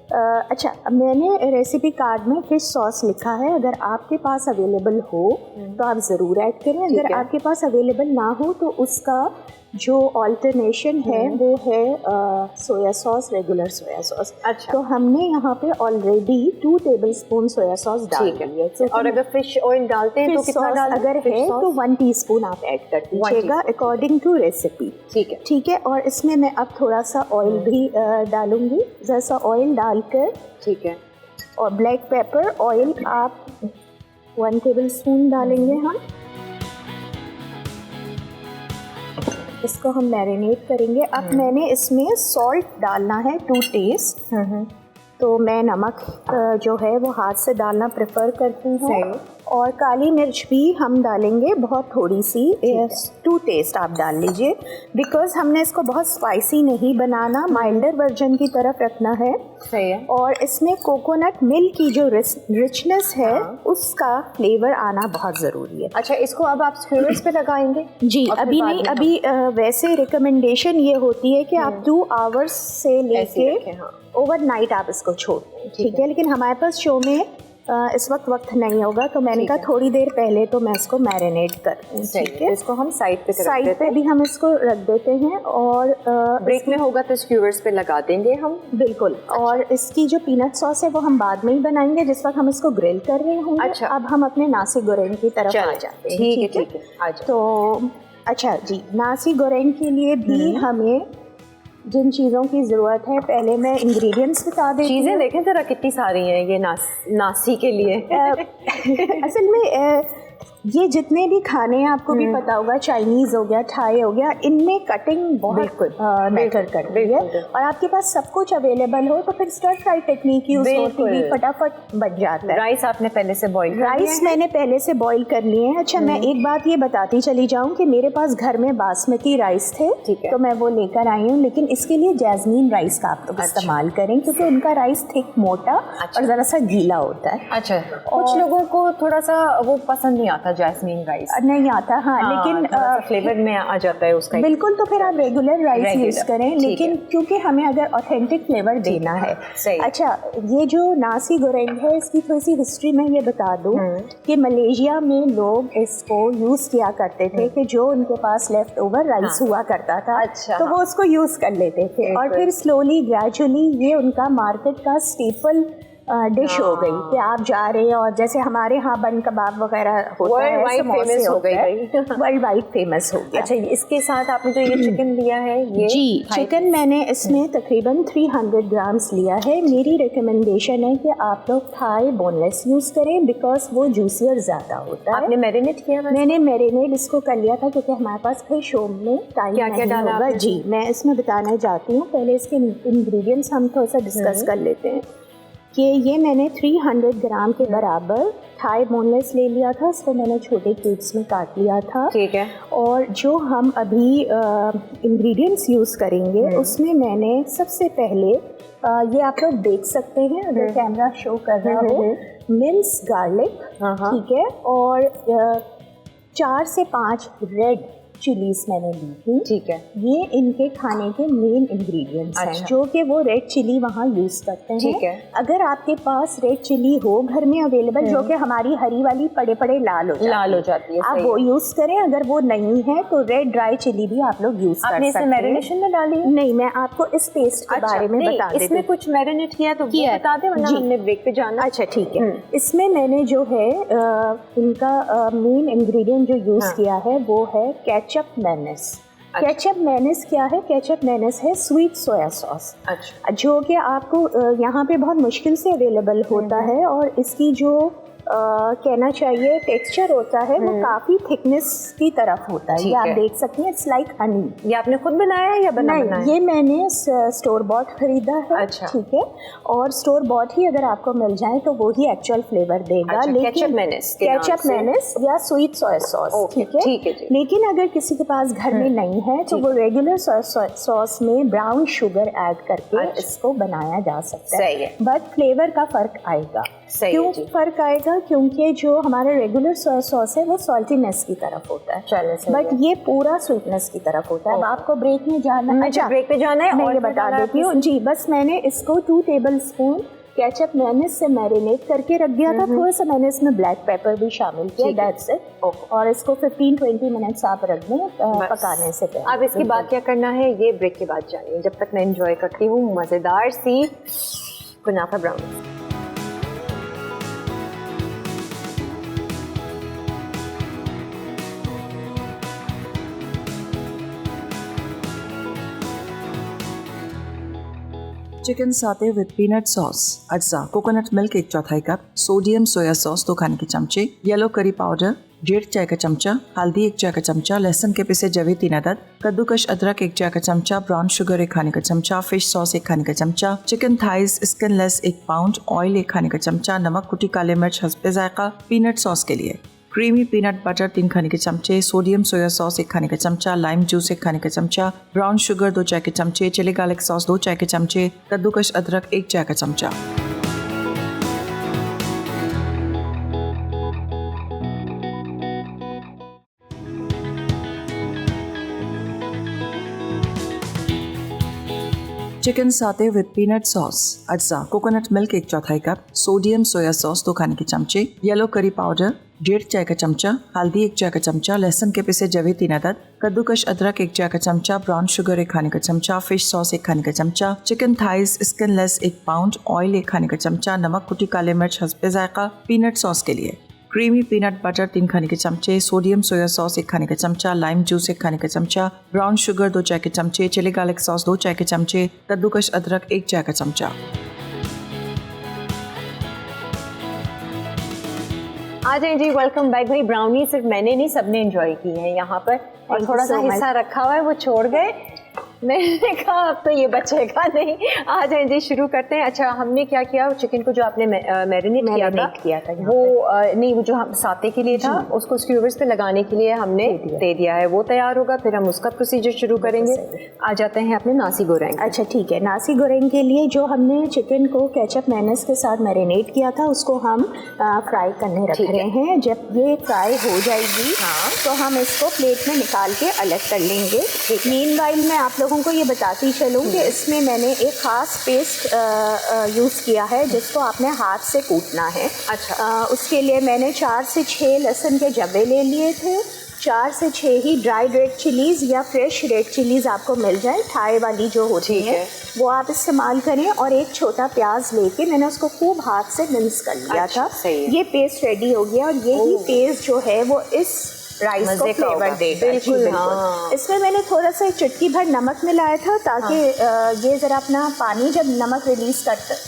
अच्छा, मैंने रेसिपी कार्ड में फिश सॉस लिखा है, अगर आपके पास अवेलेबल हो तो आप ज़रूर ऐड करें। अगर आपके पास अवेलेबल ना हो तो उसका जो ऑल्टरनेशन है वो है soya sauce, regular soya sauce. अच्छा, तो हमने यहाँ पे ऑलरेडी 2 टेबलस्पून सोया सॉस डाल दी है। और अगर फिश ऑयल डालते हैं तो कितना डालें? अगर है तो 1 टीस्पून आप ऐड कर दीजिएगा अकॉर्डिंग टू रेसिपी। ठीक है। और इसमें मैं अब थोड़ा सा ऑयल भी डालूंगी, जरा सा ऑयल डालकर। ठीक है। और ब्लैक पेपर ऑयल आप 1 टेबलस्पून डालेंगे हम। इसको हम मैरिनेट करेंगे। अब मैंने इसमें सॉल्ट डालना है 2 टेस्ट। तो मैं नमक जो है वो हाथ से डालना प्रेफर करती हूँ। और काली मिर्च भी हम डालेंगे बहुत थोड़ी सी, 2 टेस्ट आप डाल लीजिए, बिकॉज हमने इसको बहुत स्पाइसी नहीं बनाना, माइल्डर वर्जन की तरफ रखना है। सही है। और इसमें कोकोनट मिल्क की जो रिचनेस है उसका फ्लेवर आना बहुत ज़रूरी है। अच्छा, इसको अब आप स्क्यूअर्स पे लगाएंगे? जी अभी नहीं, अभी वैसे रिकमेंडेशन ये होती है कि आप 2 आवर्स से लेके ओवरनाइट आप इसको छोड़ दें। ठीक है, लेकिन हमारे पास शो में इस वक्त नहीं होगा, तो मैंने कहा थोड़ी देर पहले तो मैं इसको मैरिनेट कर दूँ। ठीक है, इसको हम साइड पे भी हम इसको रख देते हैं और ब्रेक में होगा तो स्क्यूअर्स पे लगा देंगे हम। बिल्कुल। अच्छा। और इसकी जो पीनट सॉस है वो हम बाद में ही बनाएंगे, जिस वक्त हम इसको ग्रिल कर रहे होंगे। अच्छा। अब हम अपने नासी गोरेंग की तरफ आ जाते हैं। ठीक है। तो अच्छा जी, नासी गोरेंग के लिए भी हमें जिन चीज़ों की ज़रूरत है, पहले मैं इंग्रेडिएंट्स बता देती हूँ। चीज़ें देखें ज़रा कितनी सारी हैं ये नासी के लिए। असल में ये जितने भी खाने हैं आपको भी पता होगा, चाइनीज हो गया, थाई हो गया, इनमें कटिंग बहुत मैटर करती है। और आपके पास सब कुछ अवेलेबल हो तो फिर स्टर फ्राई टेक्निक यूज होती है, फटाफट बन जाता है। राइस आपने पहले से बॉईल राइस मैंने पहले से बॉईल कर लिए हैं। अच्छा, मैं एक बात ये बताती चली जाऊं कि मेरे पास घर में बासमती राइस थे, तो मैं वो लेकर आई हूँ, लेकिन इसके लिए जैस्मीन राइस का आप लोग इस्तेमाल करें क्योंकि उनका राइस थिक, मोटा और जरा सा गीला होता है। अच्छा, कुछ लोगों को थोड़ा सा वो पसंद नहीं आता जैस्मीन राइस, नहीं आता। हाँ, लेकिन फ्लेवर में आ जाता है उसका। बिल्कुल, तो फिर आप रेगुलर राइस यूज करें, लेकिन क्योंकि हमें अगर ऑथेंटिक फ्लेवर देना है। अच्छा, ये जो नासी गोरेंग है इसकी थोड़ी सी हिस्ट्री में ये बता दूं कि मलेशिया में लोग इसको यूज किया करते थे कि जो उनके पास लेफ्ट ओवर राइस हुआ करता था, तो वो उसको यूज कर लेते थे और फिर स्लोली ग्रेजुअली ये उनका मार्केट का स्टेपल डिश हो गई कि आप जा रहे हैं और जैसे हमारे यहाँ बन कबाब वगैरह होता है, फेमस हो गई, वर्ल्ड वाइड फेमस हो गया। अच्छा, इसके साथ आपने जो ये चिकन लिया है, ये जी चिकन मैंने इसमें तकरीबन 300 ग्राम्स लिया है। मेरी रिकमेंडेशन है कि आप लोग थाई बोनलेस यूज करें बिकॉज वो जूसियर ज्यादा होता है। आपने मैरिनेट किया? मैंने मैरिनेट इसको कर लिया था क्योंकि हमारे पास फिश शो में टाइम नहीं होगा। जी, मैं इसमें बताना चाहती हूँ। पहले इसके इंग्रेडिएंट्स हम थोड़ा सा डिस्कस कर लेते हैं कि ये मैंने 300 ग्राम के बराबर थाई बोनलेस ले लिया था, उसको मैंने छोटे क्यूब्स में काट लिया था। ठीक है। और जो हम अभी इंग्रेडिएंट्स यूज़ करेंगे उसमें मैंने सबसे पहले ये आप लोग देख सकते हैं अगर कैमरा शो कर रहा हो, मिन्स गार्लिक, ठीक है, और 4 से 5 रेड चिलीज मैंने ली थी। ठीक है। ये इनके खाने के मेन इंग्रेडिएंट्स हैं जो कि वो रेड चिली वहाँ यूज करते हैं। ठीक है। अगर आपके पास रेड चिली हो घर में अवेलेबल, जो कि हमारी हरी वाली पड़े पड़े लाल हो जाती है, आप वो यूज करें। अगर वो नहीं है तो रेड ड्राई चिली भी आप लोग यूज कर सकते हैं। आपने मैरिनेशन में डाली? नहीं, मैं आपको इस पेस्ट के बारे में बता देती हूँ। इसमें कुछ मैरिनेट किया तो बता दें, वरना हमने ब्रेक पे जाना। अच्छा, ठीक है। इसमें मैंने जो है इनका मेन इंग्रेडिएंट जो यूज किया है वो है केचप मेयोनीज। केचप मेयोनीज क्या है? केचप मेयोनीज है स्वीट सोया सॉस। अच्छा। जो कि आपको यहाँ पे बहुत मुश्किल से अवेलेबल होता है और इसकी जो कहना चाहिए टेक्सचर होता है वो काफी थिकनेस की तरफ होता है। ये आप देख सकते हैं, इट्स लाइक हनी। ये आपने खुद बनाया है या बनाया? ये मैंने स्टोर बॉट खरीदा है। अच्छा। ठीक है। और स्टोर बॉट ही अगर आपको मिल जाए तो वो ही एक्चुअल फ्लेवर देगा। अच्छा, लेकिन केचप मेयोनीज या स्वीट सोया सॉस, ठीक है। लेकिन अगर किसी के पास घर में नहीं है तो वो रेगुलर सोया सॉस में ब्राउन शुगर ऐड करके इसको बनाया जा सकता है। बट फ्लेवर का फर्क आएगा। क्यों फर्क आएगा? क्योंकि जो हमारा रेगुलर सोया सॉस है वो सॉल्टीनेस की तरफ होता है, बट ये पूरा स्वीटनेस की तरफ होता है। अब आपको ब्रेक में जाना है? अच्छा, ब्रेक पे जाना है। मैं ये बता देती हूँ जी, बस मैंने इसको 2 टेबलस्पून केचप मेयोनीज से मैरिनेट करके रख दिया था। थोड़ा सा मैंने इसमें ब्लैक पेपर भी शामिल किया, दैट्स इट। और इसको 15-20 मिनट्स आप रख दें पकाने से पहले। अब इसके बाद क्या करना है ये ब्रेक के बाद जानिए। जब तक मैं एंजॉय करती हूँ मज़ेदार सी कुनाफा ब्राउनी। चिकन साते विद पीनट सॉस, अज्जा coconut milk 1/4 cup, sodium soya sauce 2 खाने के चमचे, येलो करी पाउडर 1.5 चाय का चमचा, हल्दी 1 चाय का चमचा, लहसुन के पिसे जवे 3 अदद, कद्दूकश अदरक 1 चाय का चमचा, ब्राउन शुगर 1 खाने का चमचा, फिश सॉस 1 खाने का चमचा, chicken thighs skinless 1 pound, oil 1 खाने का चमचा, नमक, कुटी काले मिर्च हस्बे जायका, पीनट सॉस के लिए क्रीमी पीनट बटर 3 खाने के चमचे, सोडियम सोया सॉस 1 खाने का चमचा, लाइम जूस 1 खाने का चमचा, ब्राउन शुगर 2 चाय के चमचे, चिली गार्लिक सॉस 2 चाय के चमचे, कद्दूकश अदरक 1 चाय का चमचा। चिकन साते विद पीनट सॉस, अज्जा coconut milk 1/4 cup, sodium soya sauce 2 खाने के चमचे, येलो करी पाउडर 1.5 चाय का चमचा, हल्दी 1 चाय का चमचा, लहसुन के पिसे जवे 3 अदद, कद्दूकश अदरक 1 चाय का चमचा, ब्राउन शुगर 1 खाने का चमचा, फिश सॉस 1 खाने का चमचा, chicken thighs skinless 1 pound, oil 1 खाने का चमचा, नमक, कुटी काले मिर्च हस्बे जायका, पीनट सॉस के लिए क्रीमी पीनट बटर 3 खाने के चमचे, सोडियम सोया सॉस 1 खाने का चमचा, लाइम जूस 1 खाने का चमचा, ब्राउन शुगर 2 चाय के चमचे, चिली गार्लिक सॉस 2 चाय के चमचे, कद्दूकश अदरक 1 चाय का चमचा। आ जाए जी, वेलकम बैक। भाई ब्राउनी सिर्फ मैंने नहीं, सबने एंजॉय की है यहाँ पर, और थोड़ा सा हिस्सा रखा हुआ है वो छोड़ गए। मैंने कहा अब तो ये बचेगा नहीं। आ जाए जी, शुरू करते हैं। अच्छा, हमने क्या किया, चिकन को जो आपने मैरिनेट किया था वो नहीं, वो जो हम साते के लिए था उसको स्क्यूवर्स पे लगाने के लिए हमने दे दिया है, वो तैयार होगा, फिर हम उसका प्रोसीजर शुरू करेंगे। आ जाते हैं अपने नासी गोरेंग। अच्छा ठीक है, नासी गोरेंग के लिए जो हमने चिकन को केचप मेयोनेज़ के साथ मैरिनेट किया था उसको हम फ्राई करने रख रहे हैं। जब ये फ्राई हो जाएगी तो हम इसको प्लेट में निकाल के अलग कर लेंगे। मीनवाइल मैं आप लोगों को ये बताती चलूँ कि इसमें मैंने एक ख़ास पेस्ट यूज़ किया है जिसको आपने हाथ से कूटना है। अच्छा। उसके लिए मैंने 4 से 6 लहसुन के जब्बे ले लिए थे, 4 से 6 ही ड्राई रेड चिलीज़ या फ्रेश रेड चिलीज़ आपको मिल जाए, थाई वाली जो होती है वो आप इस्तेमाल करें, और एक छोटा प्याज लेके मैंने उसको खूब हाथ से मिक्स कर लिया था। ये पेस्ट रेडी हो गया, और यही पेस्ट जो है वो इस राइस को फ्लेवर देगा। बिल्कुल, हाँ। इसमें मैंने थोड़ा सा चुटकी भर नमक मिलाया था ताकि ये ज़रा अपना पानी जब नमक रिलीज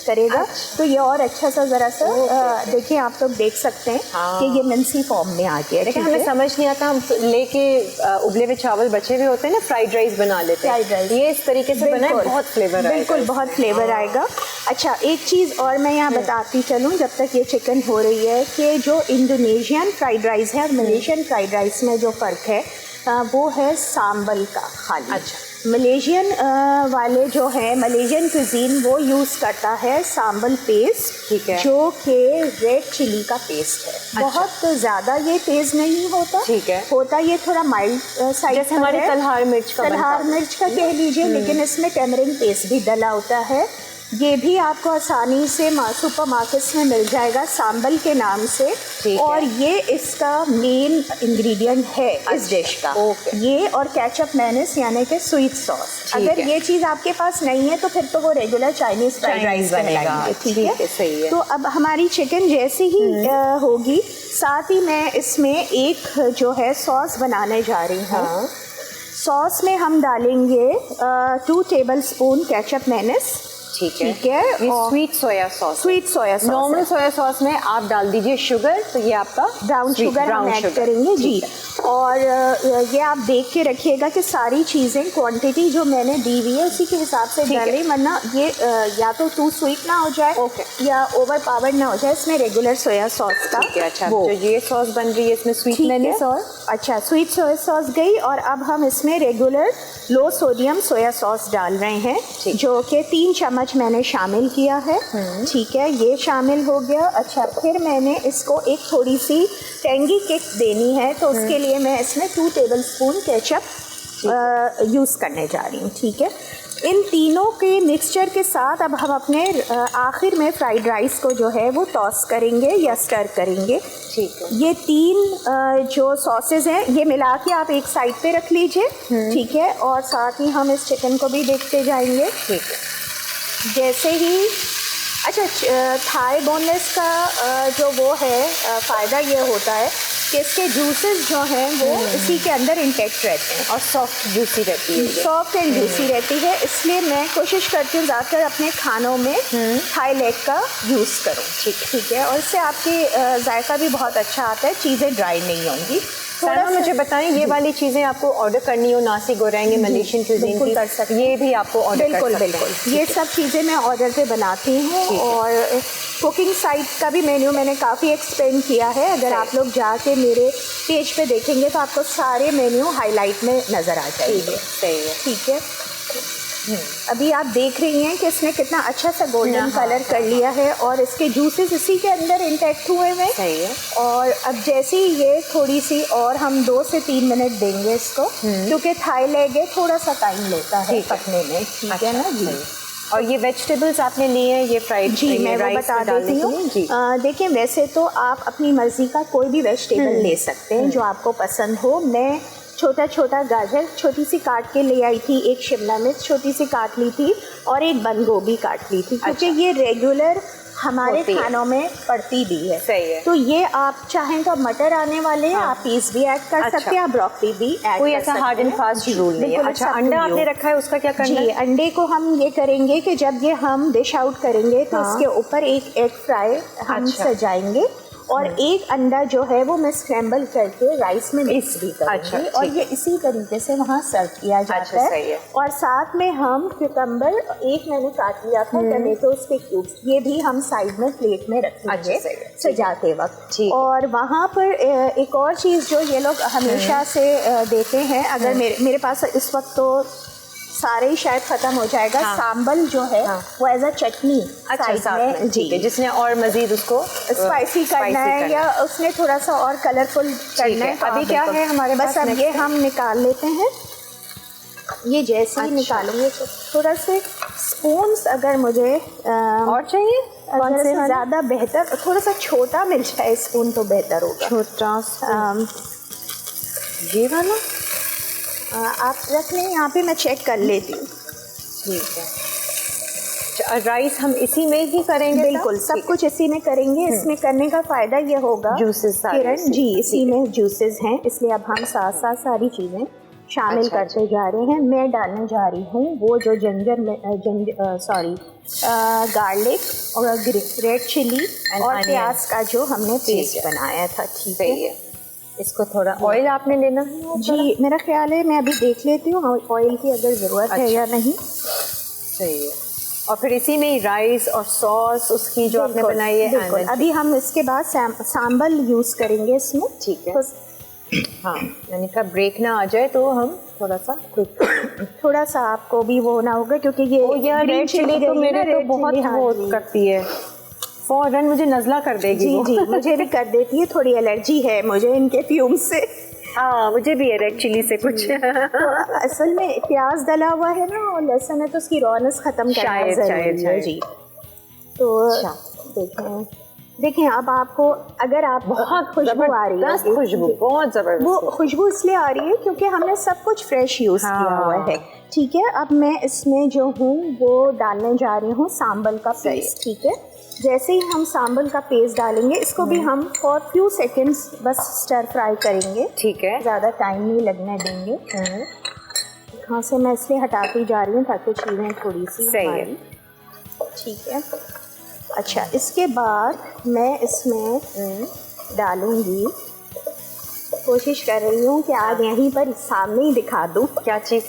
करेगा तो ये और अच्छा सा ज़रा सा देखिए, आप लोग देख सकते हैं कि ये मिंसी फॉर्म में आ गया। लेकिन हमें समझ नहीं आता, हम लेके उबले हुए चावल बचे हुए होते हैं ना, फ्राइड राइस बना लेते हैं। फ्राइड राइस ये इस तरीके से बनाए, बहुत फ्लेवर आएगा। बिल्कुल, बहुत फ्लेवर आएगा। अच्छा, एक चीज़ और मैं यहाँ बताती चलूँ जब तक ये चिकन हो रही है, कि जो इंडोनेशियन फ्राइड राइस है और मलेशियन फ्राइड राइस में जो फ़र्क है वो है सांबल का खाली। अच्छा। मलेशियन वाले जो है, मलेशियन कुजीन वो यूज़ करता है सांबल पेस्ट, ठीक है, जो कि रेड चिली का पेस्ट है। अच्छा। बहुत ज़्यादा ये तेज़ नहीं होता, ठीक है, होता ये थोड़ा माइल्ड साइड, जैसे हमारे तलहार मिर्च का कह लीजिए, लेकिन इसमें टेमरिन पेस्ट भी डला होता है। ये भी आपको आसानी से सुपर मार्केट्स में मिल जाएगा सांबल के नाम से, और ये इसका मेन इंग्रेडिएंट है इस डिश का। ये और केचप मेयोनेज़ यानी कि स्वीट सॉस। अगर ये चीज़ आपके पास नहीं है तो फिर तो वो रेगुलर चाइनीज़ फ्राइड राइस बनेगा। ठीक है, सही है। तो अब हमारी चिकन जैसे ही होगी, साथ ही मैं इसमें एक जो है सॉस बनाने जा रही हूँ। सॉस में हम डालेंगे 2 टेबलस्पून केचप मेयोनेज़, ठीक है, और sweet soya sauce. Normal soya sauce में आप डाल दीजिए शुगर, तो ये आपका ब्राउन शुगर हम ऐड करेंगे जी। और ये आप देख के रखिएगा कि सारी चीज़ें क्वांटिटी जो मैंने दी हुई है उसी के हिसाब से डालें, वरना ये या तो टू स्वीट ना हो जाए या ओवर पावर ना हो जाए इसमें रेगुलर सोया सॉस का। अच्छा, जो ये सॉस बन रही है इसमें स्वीट मेयोनेज़ और अच्छा स्वीट सोया सॉस गई, और अब हम इसमें रेगुलर लो सोडियम सोया सॉस डाल रहे हैं, जो कि 3 चम्मच मैंने शामिल किया है। ठीक है, ये शामिल हो गया। अच्छा, फिर मैंने इसको एक थोड़ी सी टेंगी किक देनी है, तो उसके लिए मैं इसमें 2 टेबलस्पून केचप यूज़ करने जा रही हूँ। ठीक है, इन तीनों के मिक्सचर के साथ अब हम अपने आखिर में फ्राइड राइस को जो है वो टॉस करेंगे या स्टर करेंगे। ठीक है, ये 3 जो सॉसेज हैं ये मिला के आप एक साइड पे रख लीजिए। ठीक है, और साथ ही हम इस चिकन को भी देखते जाएंगे। ठीक है, जैसे ही अच्छा, थाई बोनलेस का जो वो है फ़ायदा ये होता है कि इसके जूसेस जो हैं वो इसी के अंदर इंटेक्ट रहते हैं और सॉफ्ट जूसी रहती है, सॉफ्ट एंड जूसी रहती है। इसलिए मैं कोशिश करती हूँ ज़्यादातर अपने खानों में थाई लेग का यूज़ करूँ। ठीक है, और इससे आपकी जायका भी बहुत अच्छा आता है, चीज़ें ड्राई नहीं होंगी। थोड़ा मुझे बताएं, ये वाली चीज़ें आपको ऑर्डर करनी हो, नासी गोरेंग मलेशियन कुजीन की, कर सकते हैं, ये भी आपको ऑर्डर कर सकते हैं। बिल्कुल, ये सब चीज़ें मैं ऑर्डर पे बनाती हूँ, और कुकिंग साइट का भी मेन्यू मैंने काफ़ी एक्सप्लेन किया है। अगर आप लोग जाके मेरे पेज पे देखेंगे तो आपको सारे मेन्यू हाईलाइट में नज़र आ जाएंगे। सही है, ठीक है। अभी आप देख रही हैं कि इसने कितना अच्छा सा गोल्डन कलर कर लिया है, और इसके जूसेस इसी के अंदर इंटैक्ट हुए हैं। सही है, और अब जैसे ही ये थोड़ी सी और हम 2 से 3 मिनट देंगे इसको, क्योंकि थाई लेग है, थोड़ा सा टाइम लेता है पकने में। ठीक है ना जी। और ये वेजिटेबल्स आपने लिए हैं, ये फ्राइड, जी मैं वो बता देती हूँ। देखिए, वैसे तो आप अपनी मर्ज़ी का कोई भी वेजिटेबल ले सकते हैं जो आपको पसंद हो। मैं छोटा छोटा गाजर छोटी सी काट के ले आई थी, एक शिमला मिर्च छोटी सी काट ली थी, और एक बंद गोभी काट ली थी, क्योंकि ये रेगुलर हमारे खानों में पड़ती भी है। सही है, तो ये आप चाहें तो मटर आने वाले हैं, आप पीस भी ऐड कर सकते हैं, आप ब्रोकली भी ऐड कर सकते हैं, कोई ऐसा हार्ड एंड फास्ट रूल नहीं है। अच्छा, अंडा आपने रखा है, उसका क्या करना है? अंडे को हम ये करेंगे कि जब ये हम डिश आउट करेंगे तो इसके ऊपर एक एग फ्राई हम सजाएंगे, और एक अंडा जो है वो मैं स्क्रैम्बल करके राइस में मिक्स भी करूँगी। अच्छा, और ये इसी तरीके से वहाँ सर्व किया जाता है। सही है। और साथ में हम क्यूकम्बर एक मैंने काट लिया था, टमेटोज के क्यूब्स, ये भी हम साइड में प्लेट में रखेंगे सजाते वक्त। और वहाँ पर एक और चीज़ जो ये लोग हमेशा से देते हैं, अगर मेरे पास इस वक्त तो सारे ही शायद ख़त्म हो जाएगा, सांबल जो है वो एज अ चटनी में जी, जिसने और मज़ीद उसको स्पाइसी करना है या उसने थोड़ा सा और कलरफुल करना है। अभी क्या है हमारे पास? बस अब ये हम निकाल लेते हैं। ये जैसे ही निकालेंगे तो थोड़ा से स्पून्स अगर मुझे और चाहिए, अगर से ज़्यादा बेहतर, थोड़ा सा छोटा मिल जाए स्पून तो बेहतर होगा। छोटा ये वाला आप रख लें, यहाँ पे मैं चेक कर लेती हूँ। ठीक है। राइस हम इसी में ही करेंगे? बिल्कुल, सब कुछ इसी में करेंगे। इसमें करने का फ़ायदा ये होगा, जूसेस किरण जी इसी में जूसेस हैं, इसलिए अब हम साथ साथ सारी चीज़ें शामिल करते जा रहे हैं। मैं डालने जा रही हूँ वो जो गार्लिक और रेड चिली और प्याज का जो हमने पेस्ट बनाया था। ठीक है, इसको थोड़ा ऑयल आपने लेना है? जी, मेरा ख्याल है मैं अभी देख लेती हूँ ऑयल की अगर ज़रूरत है या नहीं। सही है। और फिर इसी में ही राइस और सॉस उसकी जो आपने बनाई है। बिल्कुल, अभी हम इसके बाद सांबल यूज़ करेंगे इसमें। ठीक है। हाँ, मैंने कहा ब्रेक ना आ जाए तो हम थोड़ा सा आपको भी वो होना होगा, क्योंकि ये रेड चिली तो मेरे तो बहुत वो करती है, फौरन मुझे नज़ला कर देगी। जी मुझे भी कर देती है, थोड़ी एलर्जी है मुझे इनके फ्यूम्स से। हाँ, मुझे भी है रेड चिली से कुछ। तो असल में प्याज डला हुआ है ना और लहसुन है, तो उसकी रौनक ख़त्म करना ज़रूरी है जी। तो देखें अब आपको अगर आप बहुत खुशबू आ रही है, खुशबू बहुत ज़बरदस्त। वो खुशबू इसलिए आ रही है क्योंकि हमने सब कुछ फ्रेश यूज़ किया हुआ है। ठीक है, अब मैं इसमें जो हूँ वो डालने जा रही हूँ सांबल का पेस्ट। ठीक है, जैसे ही हम सांबल का पेस्ट डालेंगे इसको भी हम फॉर फ्यू सेकेंड्स बस स्टर फ्राई करेंगे। ठीक है, ज़्यादा टाइम नहीं लगने देंगे। यहाँ से मैं इसलिए हटाती जा रही हूँ ताकि चीज़ें थोड़ी सी सही है। ठीक है, अच्छा इसके बाद मैं इसमें डालूँगी, कोशिश कर रही हूँ कि आज यहीं पर सामने ही दिखा दूँ। क्या चीज़?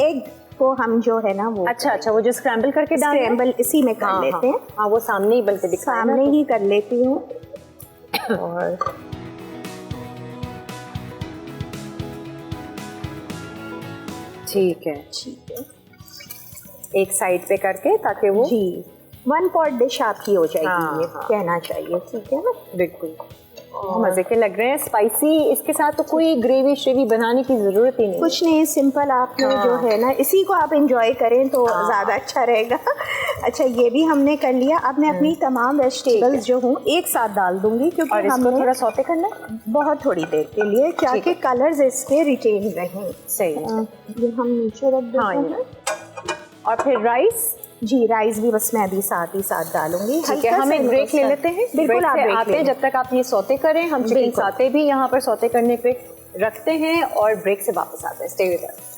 एग को हम जो है ना वो अच्छा वो जो स्क्रैम्बल करके स्क्रैम्बल इसी में कर लेते हैं। हाँ, वो सामने ही बल्कि सामने ही कर लेती हूँ। और ठीक है, एक साइड पे करके ताकि वो जी 1 पॉट डिश आपकी हो जाएगी। हाँ, ये कहना चाहिए। ठीक है ना, बिल्कुल मज़े के लग रहे हैं, स्पाइसी। इसके साथ तो कोई ग्रेवी श्रेवी बनाने की ज़रूरत ही नहीं, कुछ नहीं, सिंपल आपने जो है ना इसी को आप एंजॉय करें तो ज़्यादा अच्छा रहेगा। अच्छा ये भी हमने कर लिया। अब मैं अपनी तमाम वेजिटेबल्स जो हूँ एक साथ डाल दूंगी, क्योंकि हमने थोड़ा सौते करना है बहुत थोड़ी देर के लिए, ताकि कलर्स इसके रिटेन रहें। सही है। ये हम नीचे रख देते हैं। और फिर राइस, जी राइस भी बस मैं अभी साथ ही साथ डालूंगी। ठीक है, हम एक ब्रेक ले लेते हैं। बिल्कुल, आप ब्रेक आते हैं, जब तक आप ये सौते करें हम चिकन साते भी यहाँ पर सौते करने पे रखते हैं और ब्रेक से वापस आते हैं। Stay with us.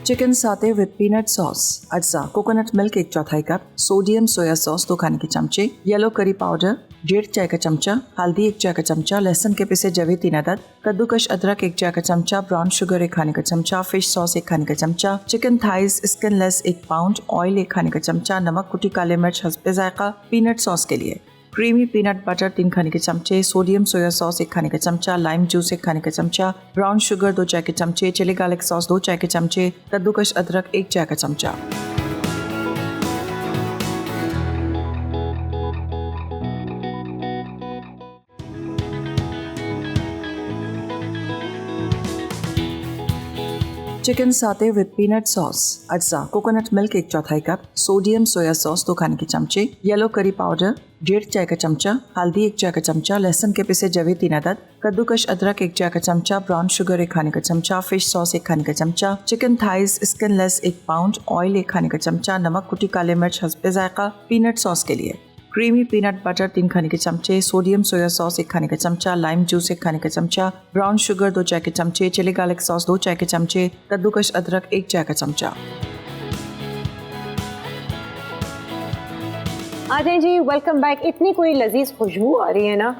चिकन साते विद पीनट सॉस, अज्जा coconut milk 1/4 cup, sodium soya sauce 2 खाने के चमचे, येलो करी पाउडर 1.5 चाय का चमचा, हल्दी 1 चाय का चमचा, लहसुन के पिसे जवे 3 अदद, कद्दूकश अदरक 1 चाय का चमचा, ब्राउन शुगर 1 खाने का चमचा, फिश सॉस 1 खाने का चमचा, chicken thighs skinless 1 pound, oil 1 खाने का चमचा, नमक, कुटी काले मिर्च हस्बे जायका। पीनट सॉस के लिए क्रीमी पीनट बटर 3 खाने के चमचे, सोडियम सोया सॉस 1 खाने का चमचा, लाइम जूस 1 खाने का चमचा, ब्राउन शुगर 2 चाय के चमचे, चिली गार्लिक सॉस 2 चाय के चमचे, कद्दूकश अदरक 1 चाय का चमचा। चिकन साते विद पीनट सॉस, अज्जा coconut milk 1/4 cup, sodium soya sauce 2 खाने के चमचे, येलो करी पाउडर 1.5 चाय का चमचा, हल्दी 1 चाय का चमचा, लहसुन के पिसे जवे 3 अदद, कद्दूकश अदरक 1 चाय का चमचा, ब्राउन शुगर 1 खाने का चमचा, फिश सॉस 1 खाने का चमचा, chicken thighs skinless 1 pound, oil 1 खाने का चमचा, नमक, कुटी काले मिर्च हस्बे जायका। पीनट सॉस के लिए क्रीमी पीनट बटर 3 खाने के चमचे, सोडियम सोया सॉस 1 खाने का चमचा, लाइम जूस 1 खाने का चमचा, ब्राउन शुगर 2 चाय के चमचे, चिली गार्लिक सॉस 2 चाय के चमचे, कद्दूकश अदरक 1 चाय का चमचा। आ जाए जी, वेलकम बैक। इतनी कोई लजीज खुशबू आ रही है ना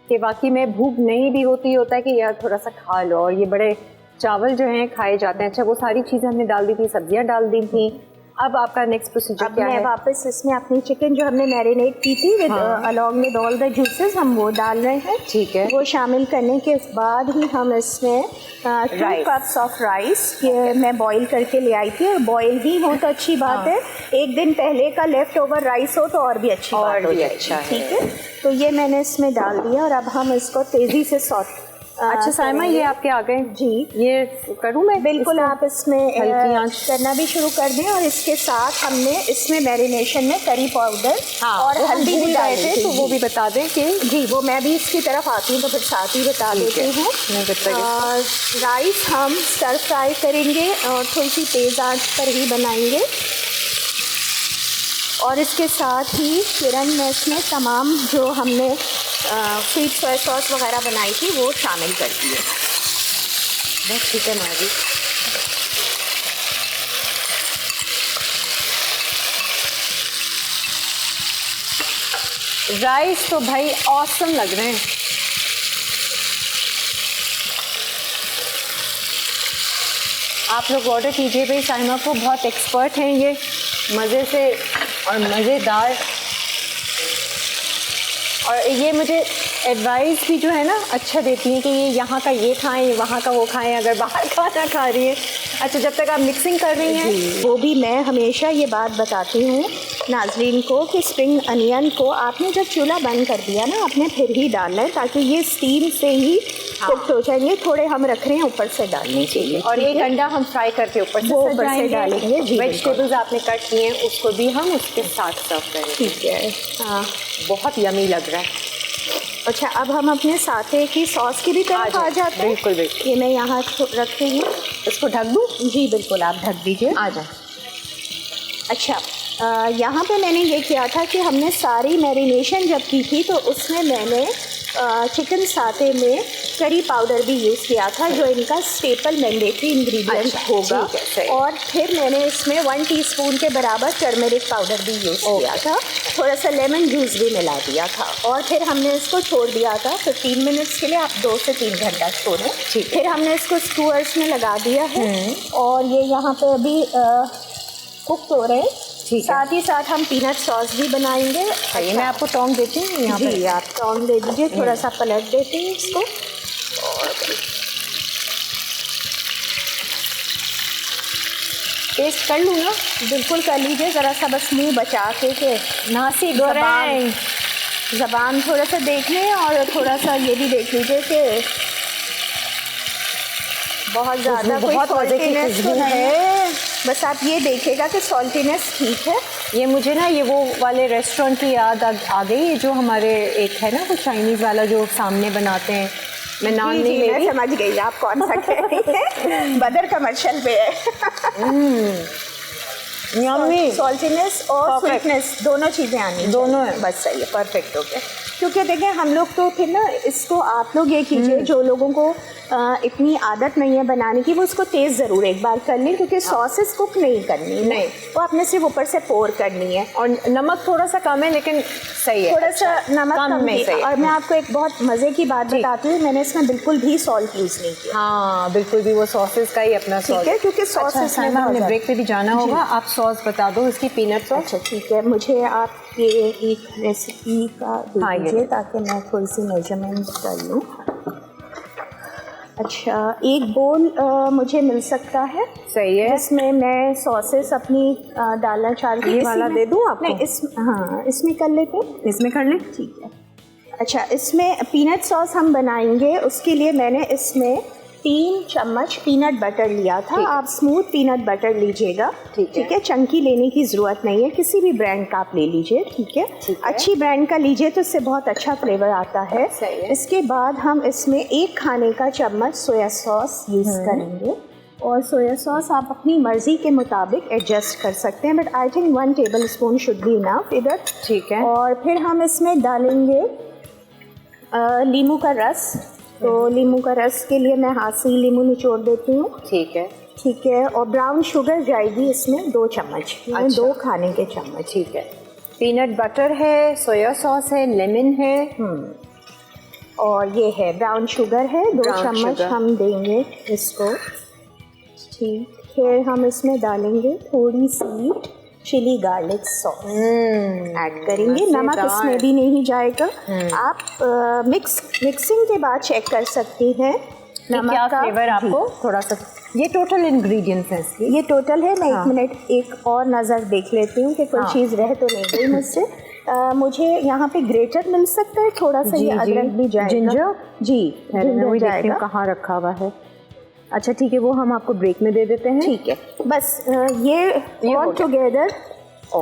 कि वाकई में भूख नहीं भी होती, होता है कि यार थोड़ा सा खा लो। और ये बड़े चावल जो हैं खाए जाते हैं। अच्छा, वो सारी चीज़ें हमने डाल दी थी, सब्जियां डाल दी थी। अब आपका नेक्स्ट प्रोसीजर क्या है? वापस इसमें अपनी चिकन जो हमने मैरिनेट की थी with along with all the juices हम वो डाल रहे हैं। ठीक है। वो शामिल करने के बाद ही हम इसमें 2 कप्स ऑफ राइस मैं बॉईल करके ले आई थी। और बॉईल ही हो तो अच्छी बात है, एक दिन पहले का लेफ्ट ओवर राइस हो तो और भी अच्छी बात हो जाएगी। ठीक है, तो ये मैंने इसमें डाल दिया और अब हम इसको तेज़ी से सॉट। अच्छा साइमा, ये आपके आ गए जी। ये करूँ मैं? बिल्कुल, आप इसमें हल्की आंच करना भी शुरू कर दें। और इसके साथ हमने इसमें मैरिनेशन में करी पाउडर और हल्दी भी डाली थी, तो वो भी बता दें कि जी वो मैं भी इसकी तरफ आती हूँ तो फिर साथ ही बता देती हूँ। राइस हम स्टर फ्राई करेंगे और थोड़ी सी तेज़ आंच पर ही बनाएंगे। और इसके साथ ही किरण में इसमें तमाम जो हमने स्वीट सोया सॉस वगैरह बनाई थी वो शामिल कर दिए। बस ठीक है माजी। राइस तो भाई ऑसम लग रहे हैं। आप लोग ऑर्डर कीजिए भाई, साइमा को बहुत एक्सपर्ट हैं ये मज़े से और मज़ेदार। और ये मुझे एडवाइस भी जो है ना अच्छा देती हैं कि ये यहाँ का ये खाएं, वहाँ का वो खाएं, अगर बाहर खाना खा रही है। अच्छा, जब तक आप मिक्सिंग कर रही हैं वो भी मैं हमेशा ये बात बताती हूँ नाजरीन को कि स्प्रिंग अनियन को आपने जब चूल्हा बंद कर दिया ना, आपने फिर ही डालना है ताकि ये स्टीम से ही कुक हो जाएंगे। थोड़े हम रख रहे हैं ऊपर से डालने के लिए। और एक अंडा हम फ्राई करके ऊपर से डालेंगे। वेजिटेबल्स आपने कट किए हैं उसको भी हम उसके साथ सर्व करेंगे। ठीक है, हाँ बहुत यमी लग रहा है। अच्छा, अब हम अपने साथे की सॉस की भी तरफ आ जाते हैं। बिल्कुल बिल्कुल। ये मैं यहाँ रख रही हूँ, इसको ढक दूँ? जी बिल्कुल, आप ढक दीजिए। आ जाए। अच्छा, यहाँ पे मैंने ये किया था कि हमने सारी मैरिनेशन जब की थी तो उसमें मैंने चिकन साथे में करी पाउडर भी यूज़ किया था जो इनका स्टेपल मैंडेटरी इंग्रेडिएंट होगा। और फिर मैंने इसमें 1 टीस्पून के बराबर टर्मरिक पाउडर भी यूज़ किया था, थोड़ा सा लेमन जूस भी मिला दिया था। और फिर हमने इसको छोड़ दिया था 15 मिनट्स के लिए। आप 2 से 3 घंटा छोड़ें। फिर हमने इसको स्टूअर्स में लगा दिया है और ये यहाँ पे अभी कुक हो रहे हैं। साथ ही साथ हम पीनट सॉस भी बनाएंगे। अच्छा, मैं आपको टोंग देती हूँ यहाँ पे। जी, आप टोंग दे दीजिए, थोड़ा सा पलट देते हैं इसको। और टेस्ट कर लूँ ना? बिल्कुल कर लीजिए, ज़रा सा बस मुँह बचा के नासी गोरें ज़बान थोड़ा सा देख लें। और थोड़ा सा ये भी देख लीजिए कि बहुत ज़्यादा कोई सॉल्टीनेस तो है, बस आप ये देखिएगा कि सॉल्टीनेस ठीक है। ये मुझे ना ये वो वाले रेस्टोरेंट की याद आ गई जो हमारे एक है ना वो चाइनीज़ वाला जो सामने बनाते हैं। मैं नाम नहीं ले रही, समझ गई आप कौन सा कह रही हैं। बदर कमर्शियल पे है। यम्मी सॉल्टीनेस और स्वीटनेस दोनों चीज़ें आनी, दोनों है, बस सही है, परफेक्ट हो गया। क्योंकि देखें हम लोग तो फिर ना इसको आप लोग ये कीजिए, जो लोगों को इतनी आदत नहीं है बनाने की वो उसको तेज़ ज़रूर एक बार कर लें, क्योंकि सॉसेस कुक नहीं करनी है, नहीं वो आपने सिर्फ ऊपर से पोर करनी है। और नमक थोड़ा सा कम है लेकिन सही है, थोड़ा सा नमक कम में सही है। और मैं आपको एक बहुत मज़े की बात बताती हूँ, मैंने इसमें बिल्कुल भी सॉल्ट यूज़ नहीं किया। हाँ बिल्कुल भी, वो सॉसेस का ही अपना सॉस है, क्योंकि सॉसेस में हमने ब्रेक पे भी जाना होगा। आप सॉस बता दो इसकी, पीनट सॉस। अच्छा ठीक है, मुझे आप ये एक रेसिपी का दे दीजिए ताकि मैं थोड़ी सी मेजरमेंट कर लूँ। अच्छा, एक बोल मुझे मिल सकता है, सही है, जिसमें मैं सॉसेस अपनी डालना चाहती हूँ। ये वाला दे दूँ आपको? नहीं, हाँ इसमें कर लेते हैं, इसमें कर लें, ठीक है। अच्छा, इसमें पीनट सॉस हम बनाएंगे, उसके लिए मैंने इसमें 3 चम्मच पीनट बटर लिया था। आप स्मूथ पीनट बटर लीजिएगा, ठीक है। चंकी लेने की ज़रूरत नहीं है, किसी भी ब्रांड का आप ले लीजिए, ठीक है। अच्छी ब्रांड का लीजिए तो इससे बहुत अच्छा फ्लेवर आता है। इसके बाद हम इसमें 1 खाने का चम्मच सोया सॉस यूज़ करेंगे। और सोया सॉस आप अपनी मर्ज़ी के मुताबिक एडजस्ट कर सकते हैं, but I think 1 table spoon should be enough इधर, ठीक है। और फिर हम इसमें डालेंगे लीमू का रस। तो लीमू का रस के लिए मैं हाथ से ही लीमू निचोड़ देती हूँ, ठीक है, ठीक है। और ब्राउन शुगर जाएगी इसमें 2 चम्मच, 2 खाने के चम्मच, ठीक है। पीनट बटर है, सोया सॉस है, लेमन है, और ये है ब्राउन शुगर है, 2 Brown चम्मच sugar. हम देंगे इसको। ठीक, फिर हम इसमें डालेंगे थोड़ी सी चिली गार्लिक सॉस ऐड करेंगे। नमक इसमें भी नहीं जाएगा। आप मिक्सिंग के बाद चेक कर सकती हैं नमक क्या का फ्लेवर आपको थोड़ा सा। ये टोटल इंग्रेडिएंट्स हैं इसके। ये टोटल है। मैं 1 मिनट एक और नज़र देख लेती हूँ कि कोई चीज़ रह तो नहीं गई मुझसे। मुझे यहाँ पे ग्रेटर मिल सकता है थोड़ा सा, ये अदरक भी जाएगा। जिंजर जी, जिंजर जाएगा। कहाँ रखा हुआ है। अच्छा ठीक है, वो हम आपको ब्रेक में दे देते हैं। ठीक है, बस ये ऑल टुगेदर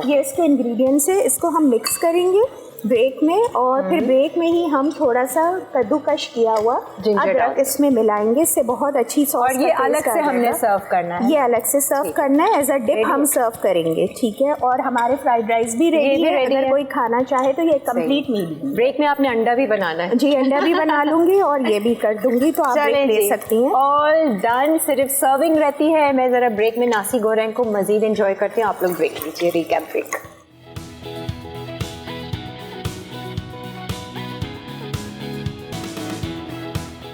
ये इसके इंग्रेडिएंट्स है। इसको हम मिक्स करेंगे ब्रेक में, और फिर ब्रेक में ही हम थोड़ा सा कद्दूकश किया हुआ अदरक इसमें मिलाएंगे। इससे बहुत अच्छी सॉस और ये अलग से हमने सर्व करना है। ये अलग से सर्व करना है, एज अ डिप हम सर्व करेंगे। ठीक है, और हमारे फ्राइड राइस भी रेडी है। अगर कोई खाना चाहे तो ये कंप्लीट मील। ब्रेक में आपने अंडा भी बनाना है। जी, अंडा भी बना लूंगी और ये भी कर दूंगी, तो आप ब्रेक ले सकती हैं। ऑल डन, सिर्फ सर्विंग रहती है। मैं जरा ब्रेक में नासी गोरेंग को मजीद एंजॉय करती हूँ। आप लोग ब्रेक लीजिए, रिकैप ब्रेक।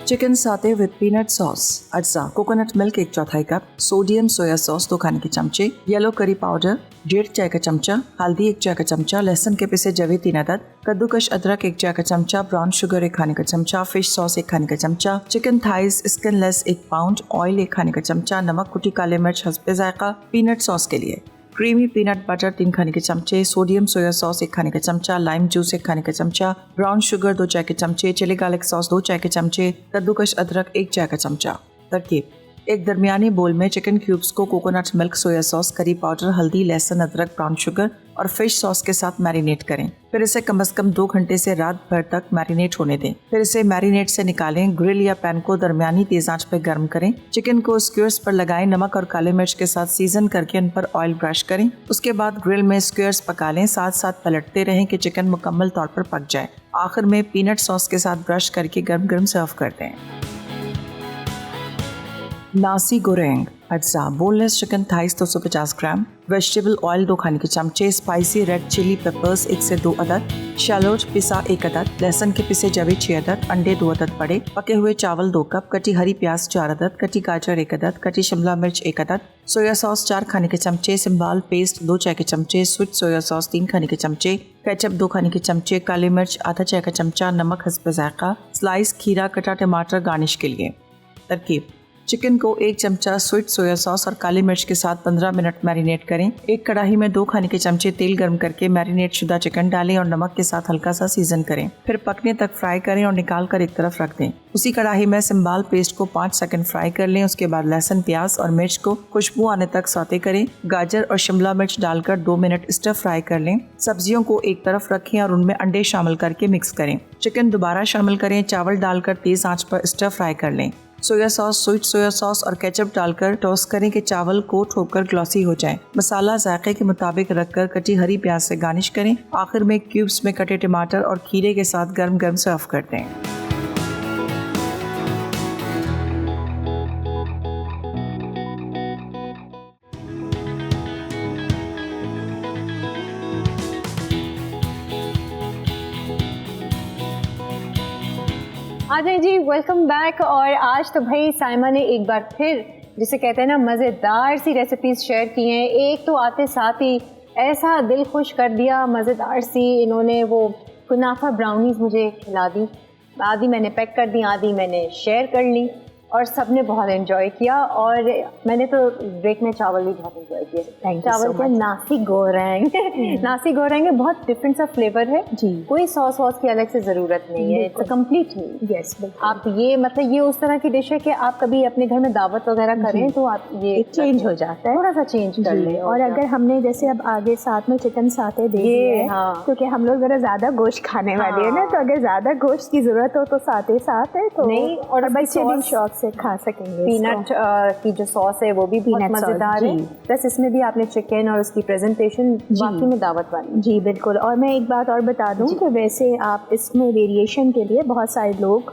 चिकन साते विद पीनट सॉस, अज्जा coconut milk 1/4 cup, sodium soya sauce 2 खाने के चमचे, येलो करी पाउडर 1.5 चाय का चमचा, हल्दी 1 चाय का चमचा, लहसुन के पिसे जवे 3 अदद, कद्दूकश अदरक 1 चाय का चमचा, ब्राउन शुगर 1 खाने का चमचा, फिश सॉस 1 खाने का चमचा, chicken thighs skinless 1 pound, oil 1 खाने का चमचा, नमक, कुटी काले मिर्च हस्बे जायका। पीनट सॉस के लिए क्रीमी पीनट बटर 3 खाने के चमचे, सोडियम सोया सॉस 1 खाने का चमचा, लाइम जूस 1 खाने का चमचा, ब्राउन शुगर 2 चाय के चमचे, चिली गार्लिक सॉस 2 चाय के चमचे, कद्दूकश अदरक 1 चाय का चमचा। तरकीब: एक दरमियानी बोल में चिकन क्यूब्स को coconut milk, soya sauce, curry powder, हल्दी, लहसुन, अदरक, ब्राउन शुगर और फिश सॉस के साथ मैरिनेट करें। फिर इसे कम से कम 2 घंटे से रात भर तक मैरिनेट होने दें। फिर इसे मैरिनेट से निकालें। ग्रिल या पैन को दरमियानी तेज आंच पर गर्म करें। चिकन को स्क्वेयर्स पर लगाएं। नमक और काले मिर्च के साथ सीजन करके उन पर ऑयल ब्रश करें। उसके बाद ग्रिल में स्क्वेयर्स पका लें। साथ साथ पलटते रहें कि चिकन मुकम्मल तौर पर पक जाए। आखिर में पीनट सॉस के साथ ब्रश करके गर्म गर्म सर्व कर दें। नासी गोरेंग, अज्जा बोनलेस चिकन थाइस 250 ग्राम, वेजिटेबल ऑयल 2 खाने के चमचे, स्पाइसी रेड चिली पेपर्स 1 से 2 अदद, शैलोट पिसा 1 अदद, लहसुन के पिसे जवे 6 अदद, अंडे 2 अदद बड़े, पके हुए चावल 2 कप, कटी हरी प्याज 4 अदद, कटी गाजर 1 अदद, कटी शिमला मिर्च 1 अदद, सोया सॉस 4 खाने के चमचे, सिम्बाल पेस्ट 2 चाय के चमचे, स्वीट सोया सॉस 3 खाने के चमचे, केचप 2 खाने के चमचे, काली मिर्च आधा चाय का चमचा, नमक हस्बे जायका, स्लाइस खीरा, कटा टमाटर गार्निश के लिए। तरकीब: चिकन को 1 चमचा स्वीट सोया सॉस और काली मिर्च के साथ 15 मिनट मैरिनेट करें। एक कढ़ाई में 2 खाने के चमचे तेल गर्म करके मैरिनेट शुदा चिकन डालें और नमक के साथ हल्का सा सीजन करें। फिर पकने तक फ्राई करें और निकाल कर एक तरफ रख दें। उसी कढ़ाई में सिम्बाल पेस्ट को 5 सेकंड फ्राई कर लें। उसके बाद लहसुन, प्याज और मिर्च को खुशबू आने तक सौते करें। गाजर और शिमला मिर्च डालकर 2 मिनट स्टर फ्राई कर लें। सब्जियों को एक तरफ रखें और उनमें अंडे शामिल करके मिक्स करें। चिकन दोबारा शामिल करें। चावल डालकर तेज आंच पर स्टर फ्राई कर लें। Soya sauce, sweet soya sauce और केचप डालकर टॉस करें कि चावल कोट होकर ग्लॉसी हो जाए। मसाला जायके के मुताबिक रखकर कटी हरी प्याज से गार्निश करें। आखिर में क्यूब्स में कटे टमाटर और खीरे के साथ गर्म गर्म सर्व कर दें। आदि जी, वेलकम बैक। और आज तो भाई साइमा ने एक बार फिर जिसे कहते हैं ना मज़ेदार सी रेसिपीज़ शेयर की हैं। एक तो आते साथ ही ऐसा दिल खुश कर दिया, मज़ेदार सी इन्होंने वो कुनाफा ब्राउनीज़ मुझे खिला दी। आधी मैंने पैक कर दी, आधी मैंने शेयर कर ली और सब ने बहुत एंजॉय किया। और मैंने तो ब्रेक में चावल भी बहुत एंजॉय किए। चावल के नासी गोरेंग नासी गोरेंग में बहुत डिफरेंट सा फ्लेवर है जी। कोई सॉस वॉस की अलग से ज़रूरत नहीं है, इट्स कंप्लीट मील। यस, आप ये मतलब ये उस तरह की डिश है कि आप कभी अपने घर में दावत वगैरह करें तो आप ये चेंज हो जाता है, थोड़ा सा चेंज कर लें। और अगर हमने जैसे अब आगे साथ में चिकन साते दे दिए हैं, क्योंकि हम लोग ज़रा ज़्यादा गोश्त खाने वाले हैं ना, तो अगर ज़्यादा गोश्त की ज़रूरत हो तो साते साथ है तो नहीं। और बच्चे भी शौक से खा सकेंगे। पीनट की जो सॉस है वो भी बहुत मज़ेदार है। प्लस इसमें भी आपने चिकन और उसकी प्रेजेंटेशन बाकी में दावत वाली। जी बिल्कुल। और मैं एक बात और बता दूं कि वैसे आप इसमें वेरिएशन के लिए बहुत सारे लोग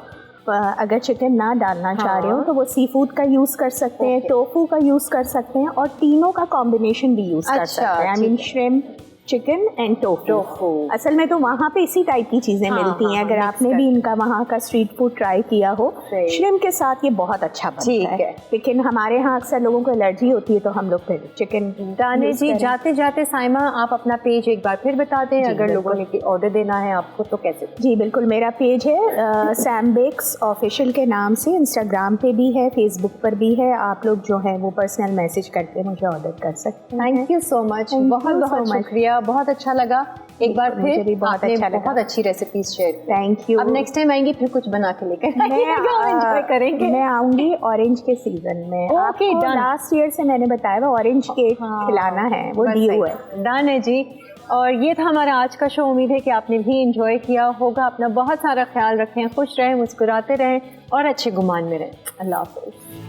अगर चिकन ना डालना चाह रहे हो तो वो सी फूड का यूज़ कर सकते हैं, टोफू का यूज़ कर सकते हैं और तीनों का कॉम्बिनेशन भी यूज़ कर सकते हैं। I mean shrimp, chicken and tofu. असल में तो वहाँ पे इसी टाइप की चीज़ें मिलती हैं। अगर आपने भी इनका वहाँ का स्ट्रीट फूड ट्राई किया हो, श्रिम्प के साथ ये बहुत अच्छा बनता है। लेकिन हमारे यहाँ अक्सर लोगों को एलर्जी होती है, तो हम लोग फिर चिकन। दाने जी, जाते जाते साइमा आप अपना पेज एक बार फिर बता दें, अगर लोगों ने ऑर्डर देना है आपको तो कैसे? जी बिल्कुल, मेरा पेज है सैम बेक्स ऑफिशियल के नाम से, इंस्टाग्राम पे भी है, फेसबुक पर भी है। आप लोग जो है वो पर्सनल मैसेज करके मुझे ऑर्डर कर सकते हैं। थैंक यू सो मच, बहुत बहुत शुक्रिया, बहुत अच्छा लगा। एक बार फिर भी बहुत अच्छा लगा। बहुत अच्छी रेसिपीज शेयर। Thank you. अब नेक्स्ट टाइम आएंगी फिर कुछ बना के लेकर एंजॉय करेंगे। मैं आऊंगी ऑरेंज के सीजन में। ओके, लास्ट ईयर से मैंने बताया वो ऑरेंज केक खिलाना है, वो ड्यू है। डन है जी। और ये था हमारा आज का शो। उम्मीद है कि आपने भी एंजॉय किया होगा। अपना बहुत सारा ख्याल रखें, खुश रहें, मुस्कुराते रहें और अच्छे गुमान में रहें। अल्लाह हाफ़िज़।